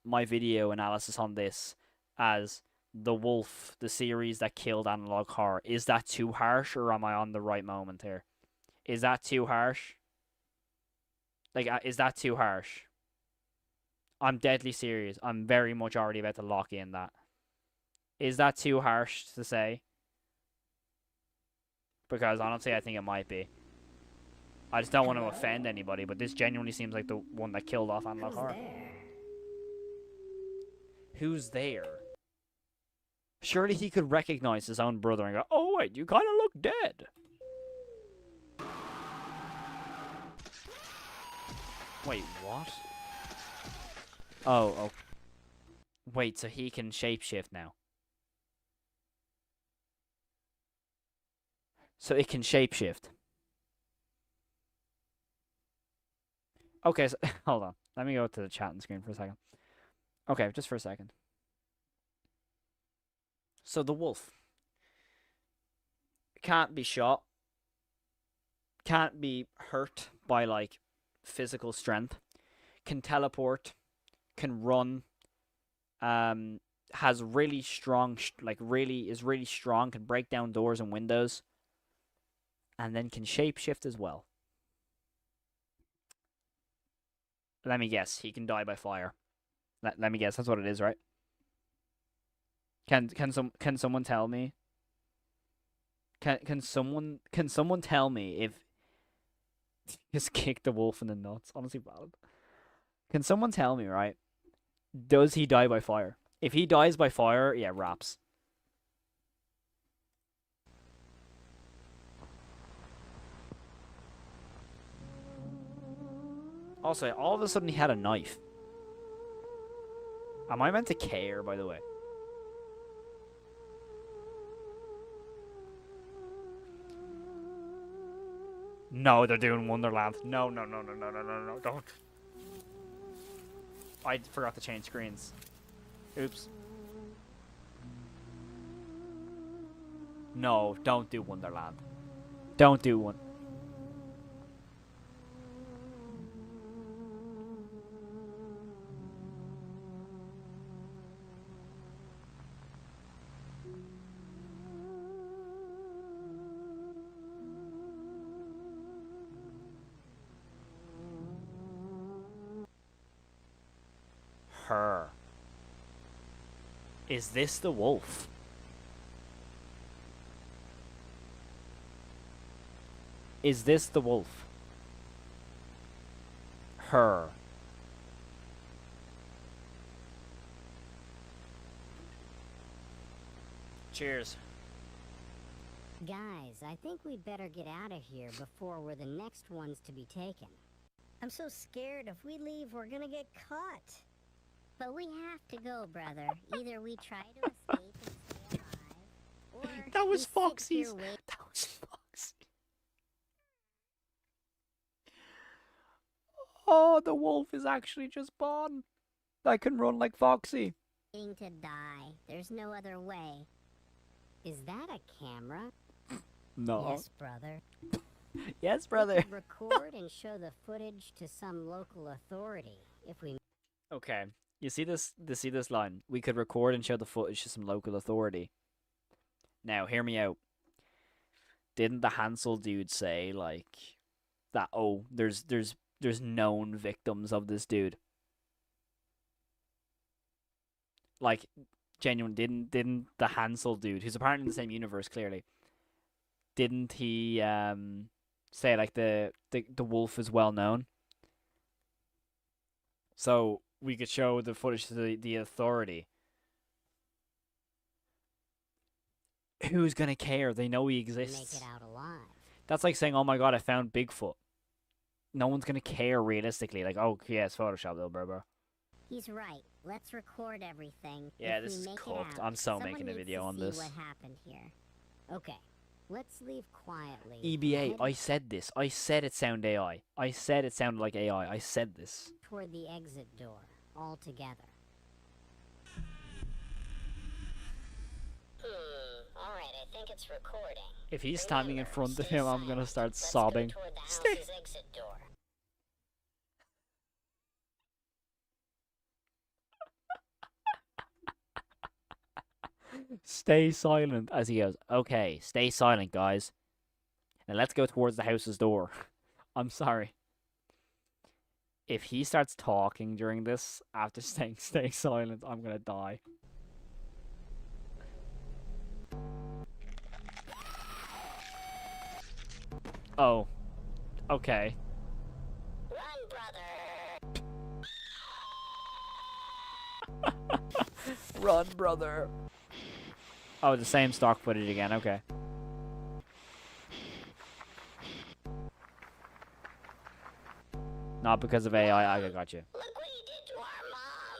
my video analysis on this as The Wolf, the series that killed analog horror, is that too harsh, or am I on the right moment here? Is that too harsh? Like, is that too harsh? I'm deadly serious. I'm very much already about to lock in that. Is that too harsh to say? Because honestly, I think it might be. I just don't want to offend anybody, but this genuinely seems like the one that killed off analog horror. Who's there? Surely he could recognize his own brother and go, "Oh wait, you kind of look dead." Wait, what? Oh. Wait, so he can shapeshift now. So it can shapeshift. Okay, so hold on. Let me go to the chatting screen for a second. Okay, just for a second. So the wolf can't be shot, can't be hurt by like physical strength, can teleport, can run, has really strong, is really strong, can break down doors and windows, and then can shapeshift as well. Let me guess, he can die by fire. Let me guess, that's what it is, right? Can someone tell me? Can someone tell me if just kick the wolf in the nuts? Honestly, valid. Can someone tell me, right? Does he die by fire? If he dies by fire, yeah, raps. Also, all of a sudden he had a knife. Am I meant to care, by the way? No, they're doing Wonderland. No, don't. I forgot to change screens. Oops. No, don't do Wonderland. Don't do one. Her. Is this the wolf? Is this the wolf? Her. Cheers. Guys, I think we'd better get out of here before we're the next ones to be taken. I'm so scared if we leave, we're gonna get caught. But we have to go, brother. Either we try to escape and stay alive, or That was we sit Foxy's. here That was Foxy. Oh, the wolf is actually just born. I can run like Foxy. waiting to die. There's no other way. Is that a camera? No. Yes, brother. Yes, We brother. could record and show the footage to some local authority if we. Okay. You see this line? We could record and show the footage to some local authority. Now, hear me out. Didn't the Hansel dude say like that? Oh, there's known victims of this dude. Like, genuine. Didn't the Hansel dude, who's apparently in the same universe, clearly? Didn't he say like the wolf is well known? So we could show the footage to the authority. Who's gonna care? They know he make exists. it out alive. That's like saying, "Oh my god, I found Bigfoot." No one's gonna care realistically. Like, oh yeah, it's Photoshop though, bro. He's right. Let's record everything. Yeah, If this we is make it cooked. out, I'm so someone making a needs video to on see this. What happened here? Okay, let's leave quietly. EBA, Head I said this. I said it sounded AI. I said it sounded like AI. I said this. toward the exit door, all together. All right, I think it's recording. If he's standing in front of Stay him, I'm silent. gonna start Let's go sobbing. toward the Stay. house's exit door. Stay silent as he goes, okay, stay silent, guys. Now let's go towards the house's door. I'm sorry. If he starts talking during this after staying silent, I'm gonna die. Oh. Okay. Run, brother! Run, brother. Oh, the same stock footage again. Okay. Not because of AI. I got you. Look what you did to our mom.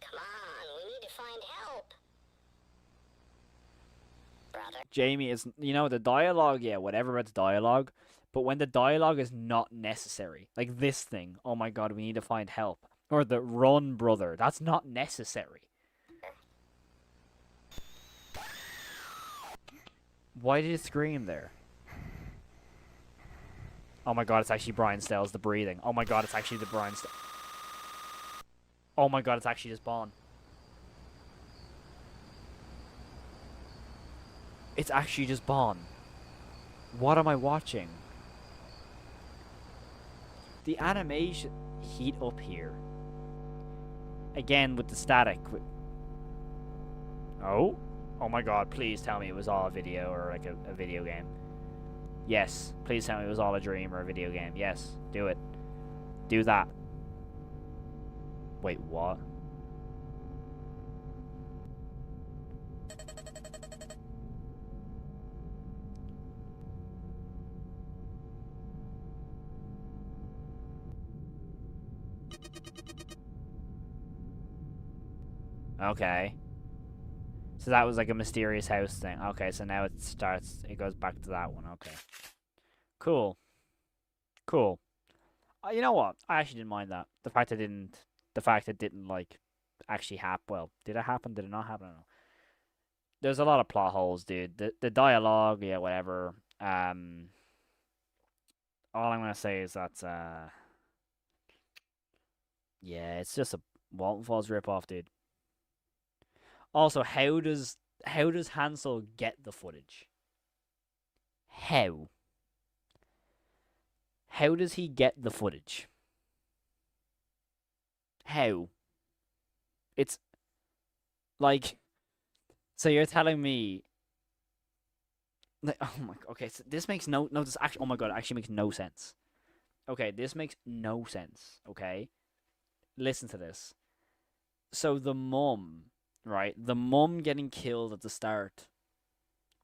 Come on, we need to find help. Brother. Jamie is, the dialogue, yeah, whatever about the dialogue, but when the dialogue is not necessary, like this thing, oh my god, we need to find help, or the run, brother, that's not necessary. Why did it scream there? Oh my god, it's actually Brian Stell's the breathing. Oh my god, it's actually the Brian Stell. Oh my god, it's actually just Bond. It's actually just Bond. What am I watching? The animation heat up here. Again with the static. Oh? Oh my god, please tell me it was all a video or like a video game. Yes, please tell me it was all a dream or a video game. Yes, do it. Do that. Wait, what? Okay. So that was like a mysterious house thing. Okay, so now it goes back to that one. Okay. Cool. Cool. You know what? I actually didn't mind that. The fact it didn't like actually happen. Well, did it happen? Did it not happen? I don't know. There's a lot of plot holes, dude. The dialogue, yeah, whatever. All I'm gonna say is that yeah, it's just a Walton Falls ripoff, dude. Also, how does Hansel get the footage? How? How does he get the footage? How? It's like, so you're telling me like, oh my, okay, so this makes this actually, oh my god, it actually makes no sense. Okay, this makes no sense, okay? Listen to this. So the mum, right? The mum getting killed at the start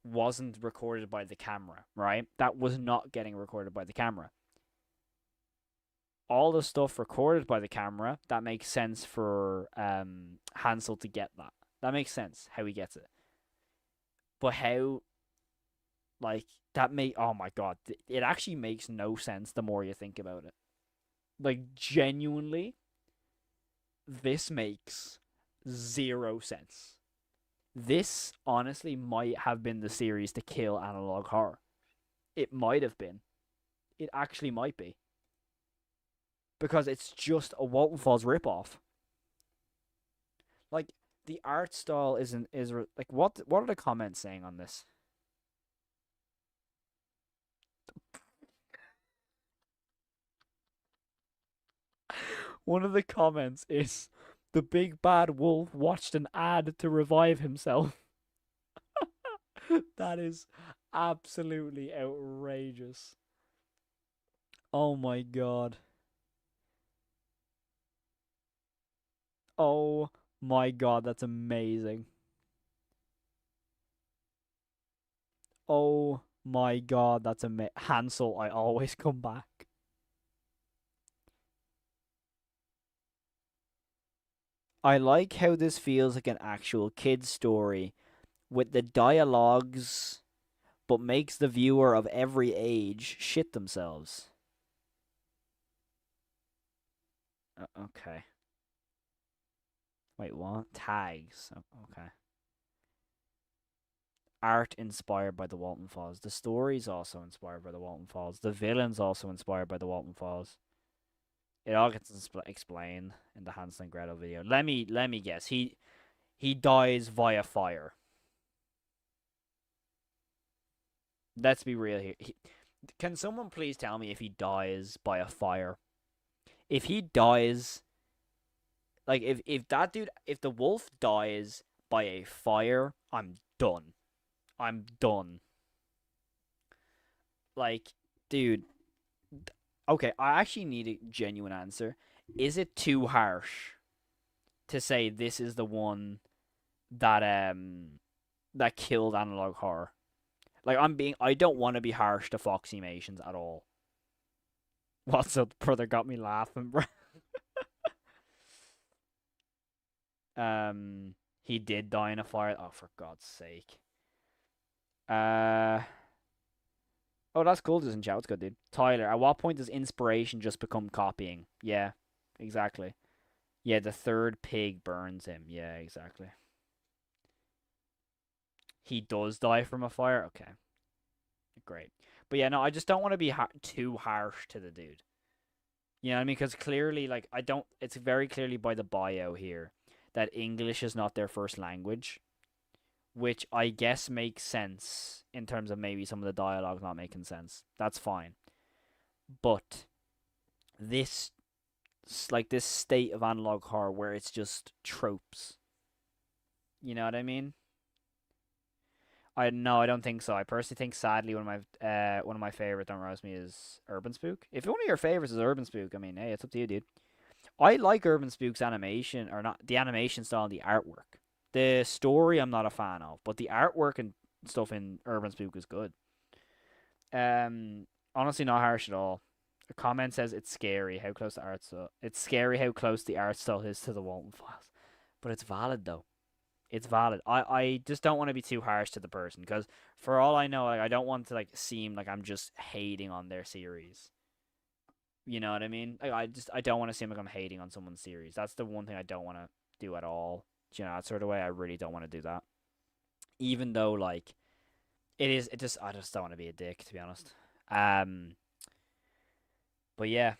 wasn't recorded by the camera, right? That was not getting recorded by the camera. All the stuff recorded by the camera, that makes sense for Hansel to get that. That makes sense, how he gets it. But how, like, oh my god, it actually makes no sense the more you think about it. Like, genuinely, this makes zero sense. This, honestly, might have been the series to kill analog horror. It might have been. It actually might be. Because it's just a Walton Falls ripoff. Like, the art style is like, what are the comments saying on this? One of the comments is, the big bad wolf watched an ad to revive himself. That is absolutely outrageous. Oh my god. Oh my god, that's amazing. Oh my god, that's amazing. Hansel, I always come back. I like how this feels like an actual kid's story with the dialogues, but makes the viewer of every age shit themselves. Okay. Wait, what? Tags. Okay. Art inspired by the Walton Files. The story's also inspired by the Walton Files. The villain's also inspired by the Walton Files. It all gets explained in the Hansel and Gretel video. Let me guess. He dies via fire. Let's be real here. Can someone please tell me if he dies by a fire? If he dies, like, if that dude, if the wolf dies by a fire, I'm done. I'm done. Like, dude. Okay, I actually need a genuine answer. Is it too harsh to say this is the one that that killed analog horror? Like, I don't want to be harsh to Foxymations at all. What's up, brother? Got me laughing, bro. He did die in a fire. Oh, for God's sake. Uh. Oh, that's cool. Doesn't shout. It's good, dude. Tyler, at what point does inspiration just become copying? Yeah, exactly. Yeah, the third pig burns him. Yeah, exactly. He does die from a fire. Okay, great. But yeah, no, I just don't want to be too harsh to the dude. You know what I mean? Because clearly, like, I don't. It's very clearly by the bio here that English is not their first language, which I guess makes sense in terms of maybe some of the dialogue not making sense. That's fine. But this, like, this state of analog horror where it's just tropes. You know what I mean? I no, I don't think so. I personally think, sadly, one of my favorite, don't roast me, is Urban Spook. If one of your favorites is Urban Spook, I mean, hey, it's up to you, dude. I like Urban Spook's animation, or not the animation style and the artwork. The story I'm not a fan of, but the artwork and stuff in Urban Spook is good. Honestly, not harsh at all. A comment says it's scary how close the art style. It's scary how close the art style is to the Walton Files, but it's valid though. It's valid. I just don't want to be too harsh to the person, because for all I know, like, I don't want to, like, seem like I'm just hating on their series. You know what I mean? Like, I don't want to seem like I'm hating on someone's series. That's the one thing I don't want to do at all. You know, that sort of way. I really don't want to do that. Even though, like, I just don't want to be a dick, to be honest. But yeah,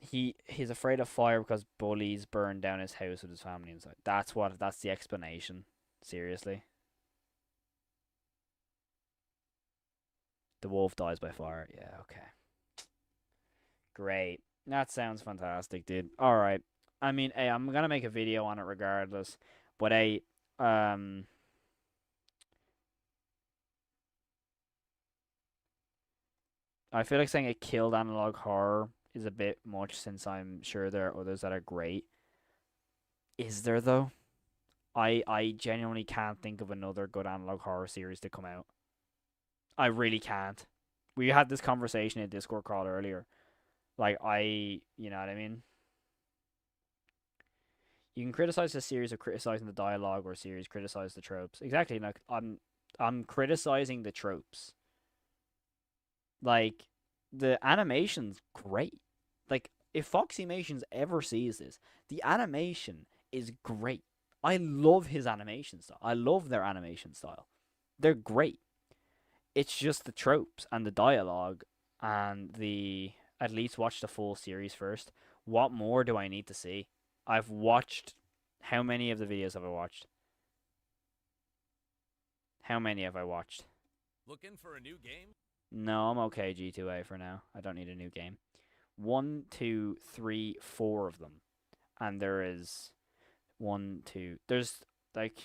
he's afraid of fire because bullies burned down his house with his family inside. That's the explanation. Seriously. The wolf dies by fire. Yeah, okay. Great. That sounds fantastic, dude. Alright. I mean, hey, I'm gonna make a video on it regardless. But hey, I feel like saying it killed analog horror is a bit much, since I'm sure there are others that are great. Is there though? I genuinely can't think of another good analog horror series to come out. I really can't. We had this conversation in Discord call earlier. Like, you know what I mean? You can criticize the series of criticizing the dialogue, or series criticize the tropes. Exactly. Like, I'm criticizing the tropes. Like, the animation's great. Like, if Foxymations ever sees this, the animation is great. I love his animation style. I love their animation style. They're great. It's just the tropes and the dialogue and the. At least watch the full series first. What more do I need to see? I've watched. How many of the videos have I watched? How many have I watched? Looking for a new game? No, I'm okay, G2A, for now. I don't need a new game. 1, 2, 3, 4 of them. And there is 1, 2. There's, like.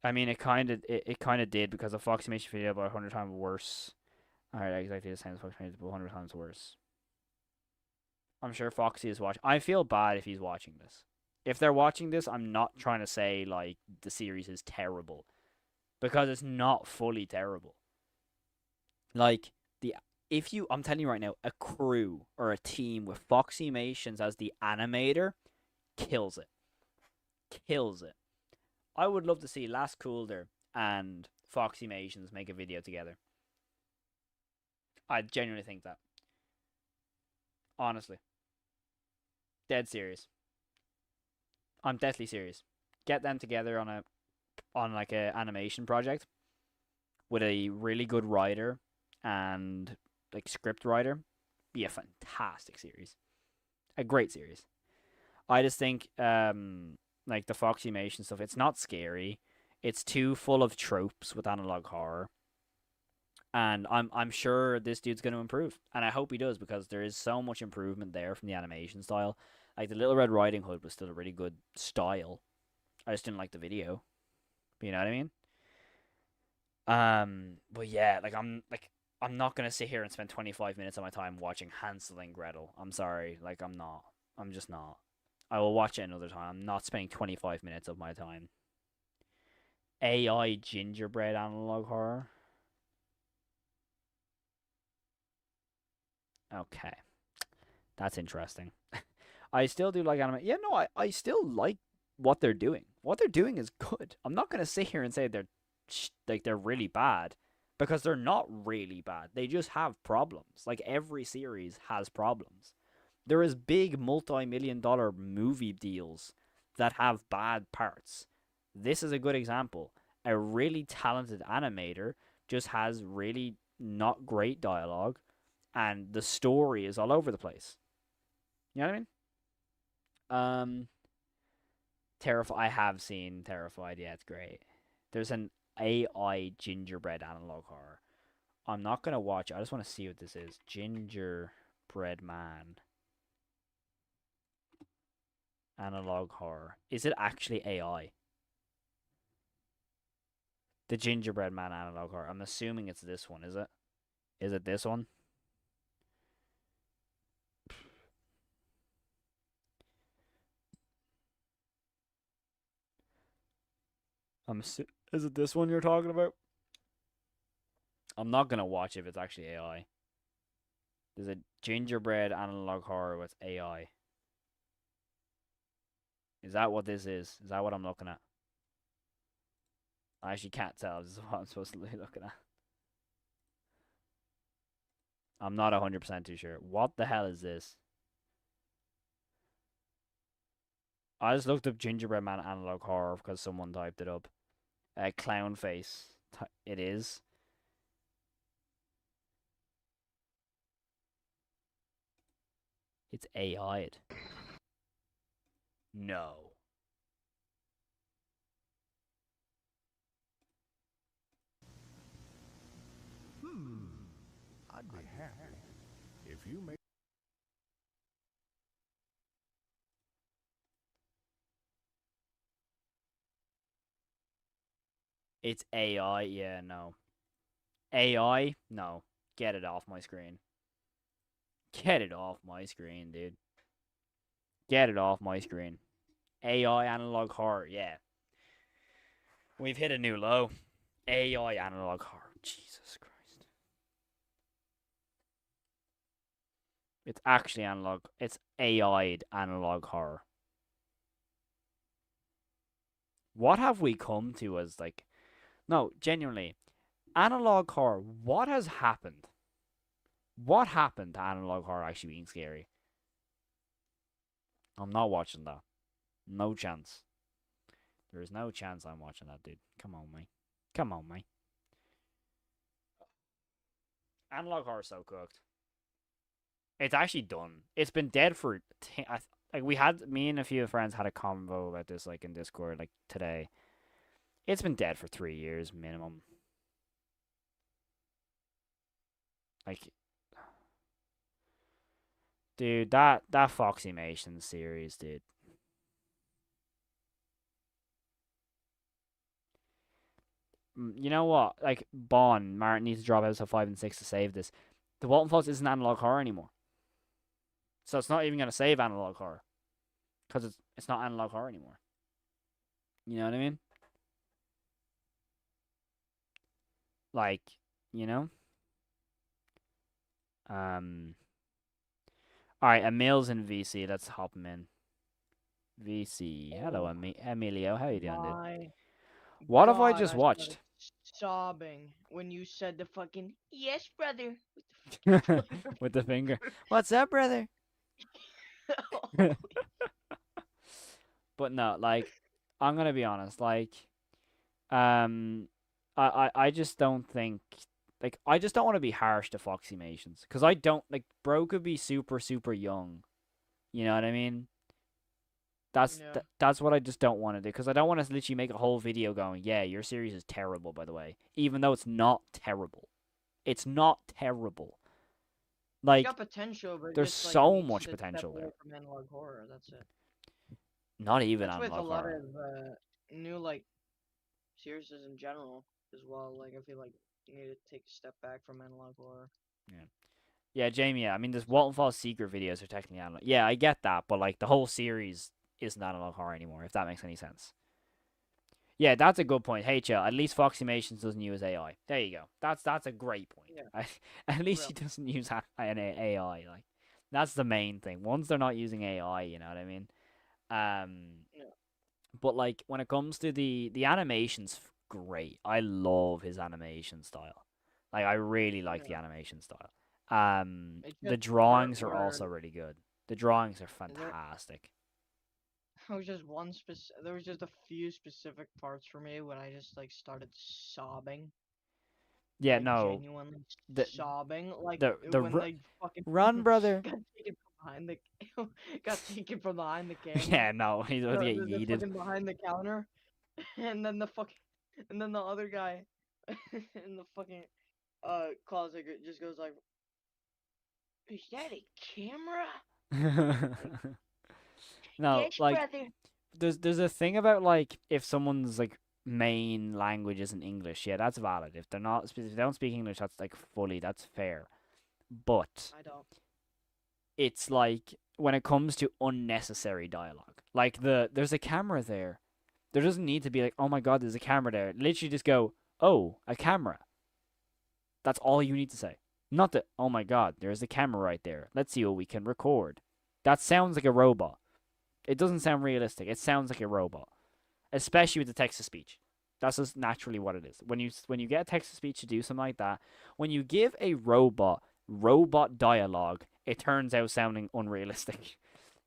I mean, it kind of did, because the Foxymation video about 100 times worse. Alright, exactly the same as Foxymation, but 100 times worse. I'm sure Foxy is watching. I feel bad if he's watching this. If they're watching this, I'm not trying to say, like, the series is terrible, because it's not fully terrible. Like, I'm telling you right now, a crew or a team with Foxymations as the animator kills it. Kills it. I would love to see Last Coulter and Foxymations make a video together. I genuinely think that. Honestly. Dead serious. I'm deathly serious. Get them together on like a animation project with a really good writer and, like, script writer. Be a fantastic series. A great series. I just think like the Foxymation stuff, it's not scary. It's too full of tropes with analog horror. And I'm sure this dude's going to improve, and I hope he does, because there is so much improvement there from the animation style. Like, the Little Red Riding Hood was still a really good style. I just didn't like the video. You know what I mean? But yeah, I'm not gonna sit here and spend 25 minutes of my time watching Hansel and Gretel. I'm sorry, like, I'm not. I'm just not. I will watch it another time. I'm not spending 25 minutes of my time. AI gingerbread analog horror. Okay, that's interesting. I still do like anime. Yeah, no, I still like what they're doing. What they're doing is good. I'm not gonna sit here and say they're really bad, because they're not really bad. They just have problems. Like every series has problems. There is big multi-million-dollar movie deals that have bad parts. This is a good example. A really talented animator just has really not great dialogue, and the story is all over the place. You know what I mean? I have seen Terrified. Yeah, it's great. There's an AI gingerbread analog horror. I'm not gonna watch it. I just want to see what this is. Gingerbread Man analog horror. Is it actually AI? The Gingerbread Man analog horror. I'm assuming it's this one. Is it? Is it this one? Is it this one you're talking about? I'm not gonna watch if it's actually AI. There's a gingerbread analog horror with AI. Is that what this is? Is that what I'm looking at? I actually can't tell. This is what I'm supposed to be looking at. I'm not 100% too sure. What the hell is this? I just looked up gingerbread man analog horror because someone typed it up. Clown face. It is. It's AI'd. No. I'd be happy if you made. It's AI. Yeah, no. AI? No. Get it off my screen. Get it off my screen, dude. Get it off my screen. AI analog horror, yeah. We've hit a new low. AI analog horror. Jesus Christ. It's actually analog. It's AI'd analog horror. What have we come to as, like... No, genuinely. Analog horror, what has happened? What happened to analog horror actually being scary? I'm not watching that. No chance. There is no chance I'm watching that, dude. Come on, mate. Come on, mate. Analog horror is so cooked. It's actually done. It's been dead for... like, me and a few friends had a convo about this, like, in Discord, like, today. It's been dead for 3 years, minimum. Like... Dude, that Foxymation series, dude. You know what? Like, Martin needs to drop episode 5 and 6 to save this. The Walton Files isn't analog horror anymore. So it's not even going to save analog horror. Because it's not analog horror anymore. You know what I mean? Like, you know? Alright, Emil's in VC. Let's hop him in. VC. Hello, Emilio. How you doing, dude? What have I just watched? Sobbing when you said the fucking yes, brother. With the finger. What's up, brother? But no, like, I'm gonna be honest. Like, I just don't think. Like, I just don't want to be harsh to Foxymations. Because I don't, like, bro could be super, super young. You know what I mean? That's what I just don't want to do. Because I don't want to literally make a whole video going, yeah, your series is terrible, by the way. Even though it's not terrible. It's not terrible. Like, got potential, but there's just, like, so needs much to potential step away there. from analog horror. That's it. Not even That's with a analog lot horror. of new, like, series in general as well. Like, I feel like you need to take a step back from analog horror. Yeah. Yeah, Jamie, yeah. I mean, there's Walton Files secret videos are technically analog. Yeah, I get that, but, like, the whole series isn't analog horror anymore, if that makes any sense. Yeah, that's a good point. Hey, chill. At least Foxymations doesn't use AI. There you go. That's a great point. Yeah. At least he Real. doesn't use an AI. Like, that's the main thing. Once they're not using AI, you know what I mean? Yeah. But like when it comes to the animation's great. I love his animation style. Like I really like the Yeah. animation style. It's The just the part drawings are where also really good. The drawings are there fantastic. there was just there was just a few specific parts for me when I just like started sobbing. Yeah, Like no, genuinely the sobbing, like the when they fucking run, brother. got taken from behind the got taken from behind the camera. Yeah, no, he doesn't get They're yeeted. fucking behind the counter, and then and then the other guy in the fucking closet just goes like, "Is that a camera?" Like, No, yes, like brother. there's a thing about like if someone's like main language isn't English, yeah, that's valid. If they're not, if they don't speak English, that's like fully, that's fair. But I don't. it's like when it comes to unnecessary dialogue, like there's a camera there. There doesn't need to be like, oh my god, there's a camera there. Literally just go, oh, a camera. That's all you need to say. Not that, oh my god, there's a camera right there. Let's see what we can record. That sounds like a robot. It doesn't sound realistic. It sounds like a robot, especially with the text to speech. That's just naturally what it is. When you get text to speech to do something like that, when you give a robot dialogue, it turns out sounding unrealistic.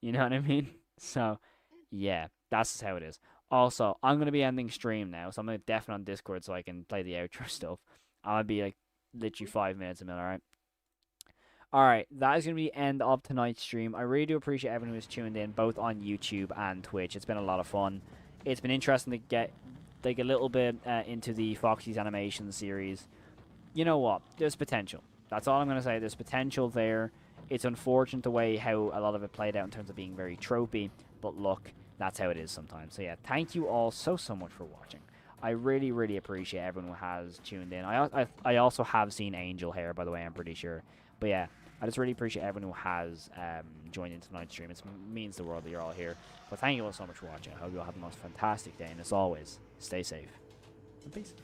You know what I mean? So, yeah, that's just how it is. Also, I'm gonna be ending stream now, so I'm gonna deafen on Discord so I can play the outro stuff. I'm gonna be like literally 5 minutes a minute. All right. All right, that is going to be the end of tonight's stream. I really do appreciate everyone who's tuned in, both on YouTube and Twitch. It's been a lot of fun. It's been interesting to get like a little bit into the Foxy's animation series. You know what? There's potential. That's all I'm going to say. There's potential there. It's unfortunate the way how a lot of it played out in terms of being very tropey, but look, that's how it is sometimes. So yeah, thank you all so much for watching. I really, really appreciate everyone who has tuned in. I also have seen Angel Hair, by the way, I'm pretty sure. But yeah, I just really appreciate everyone who has joined in tonight's stream. It means the world that you're all here. But thank you all so much for watching. I hope you all have the most fantastic day. And as always, stay safe. And peace.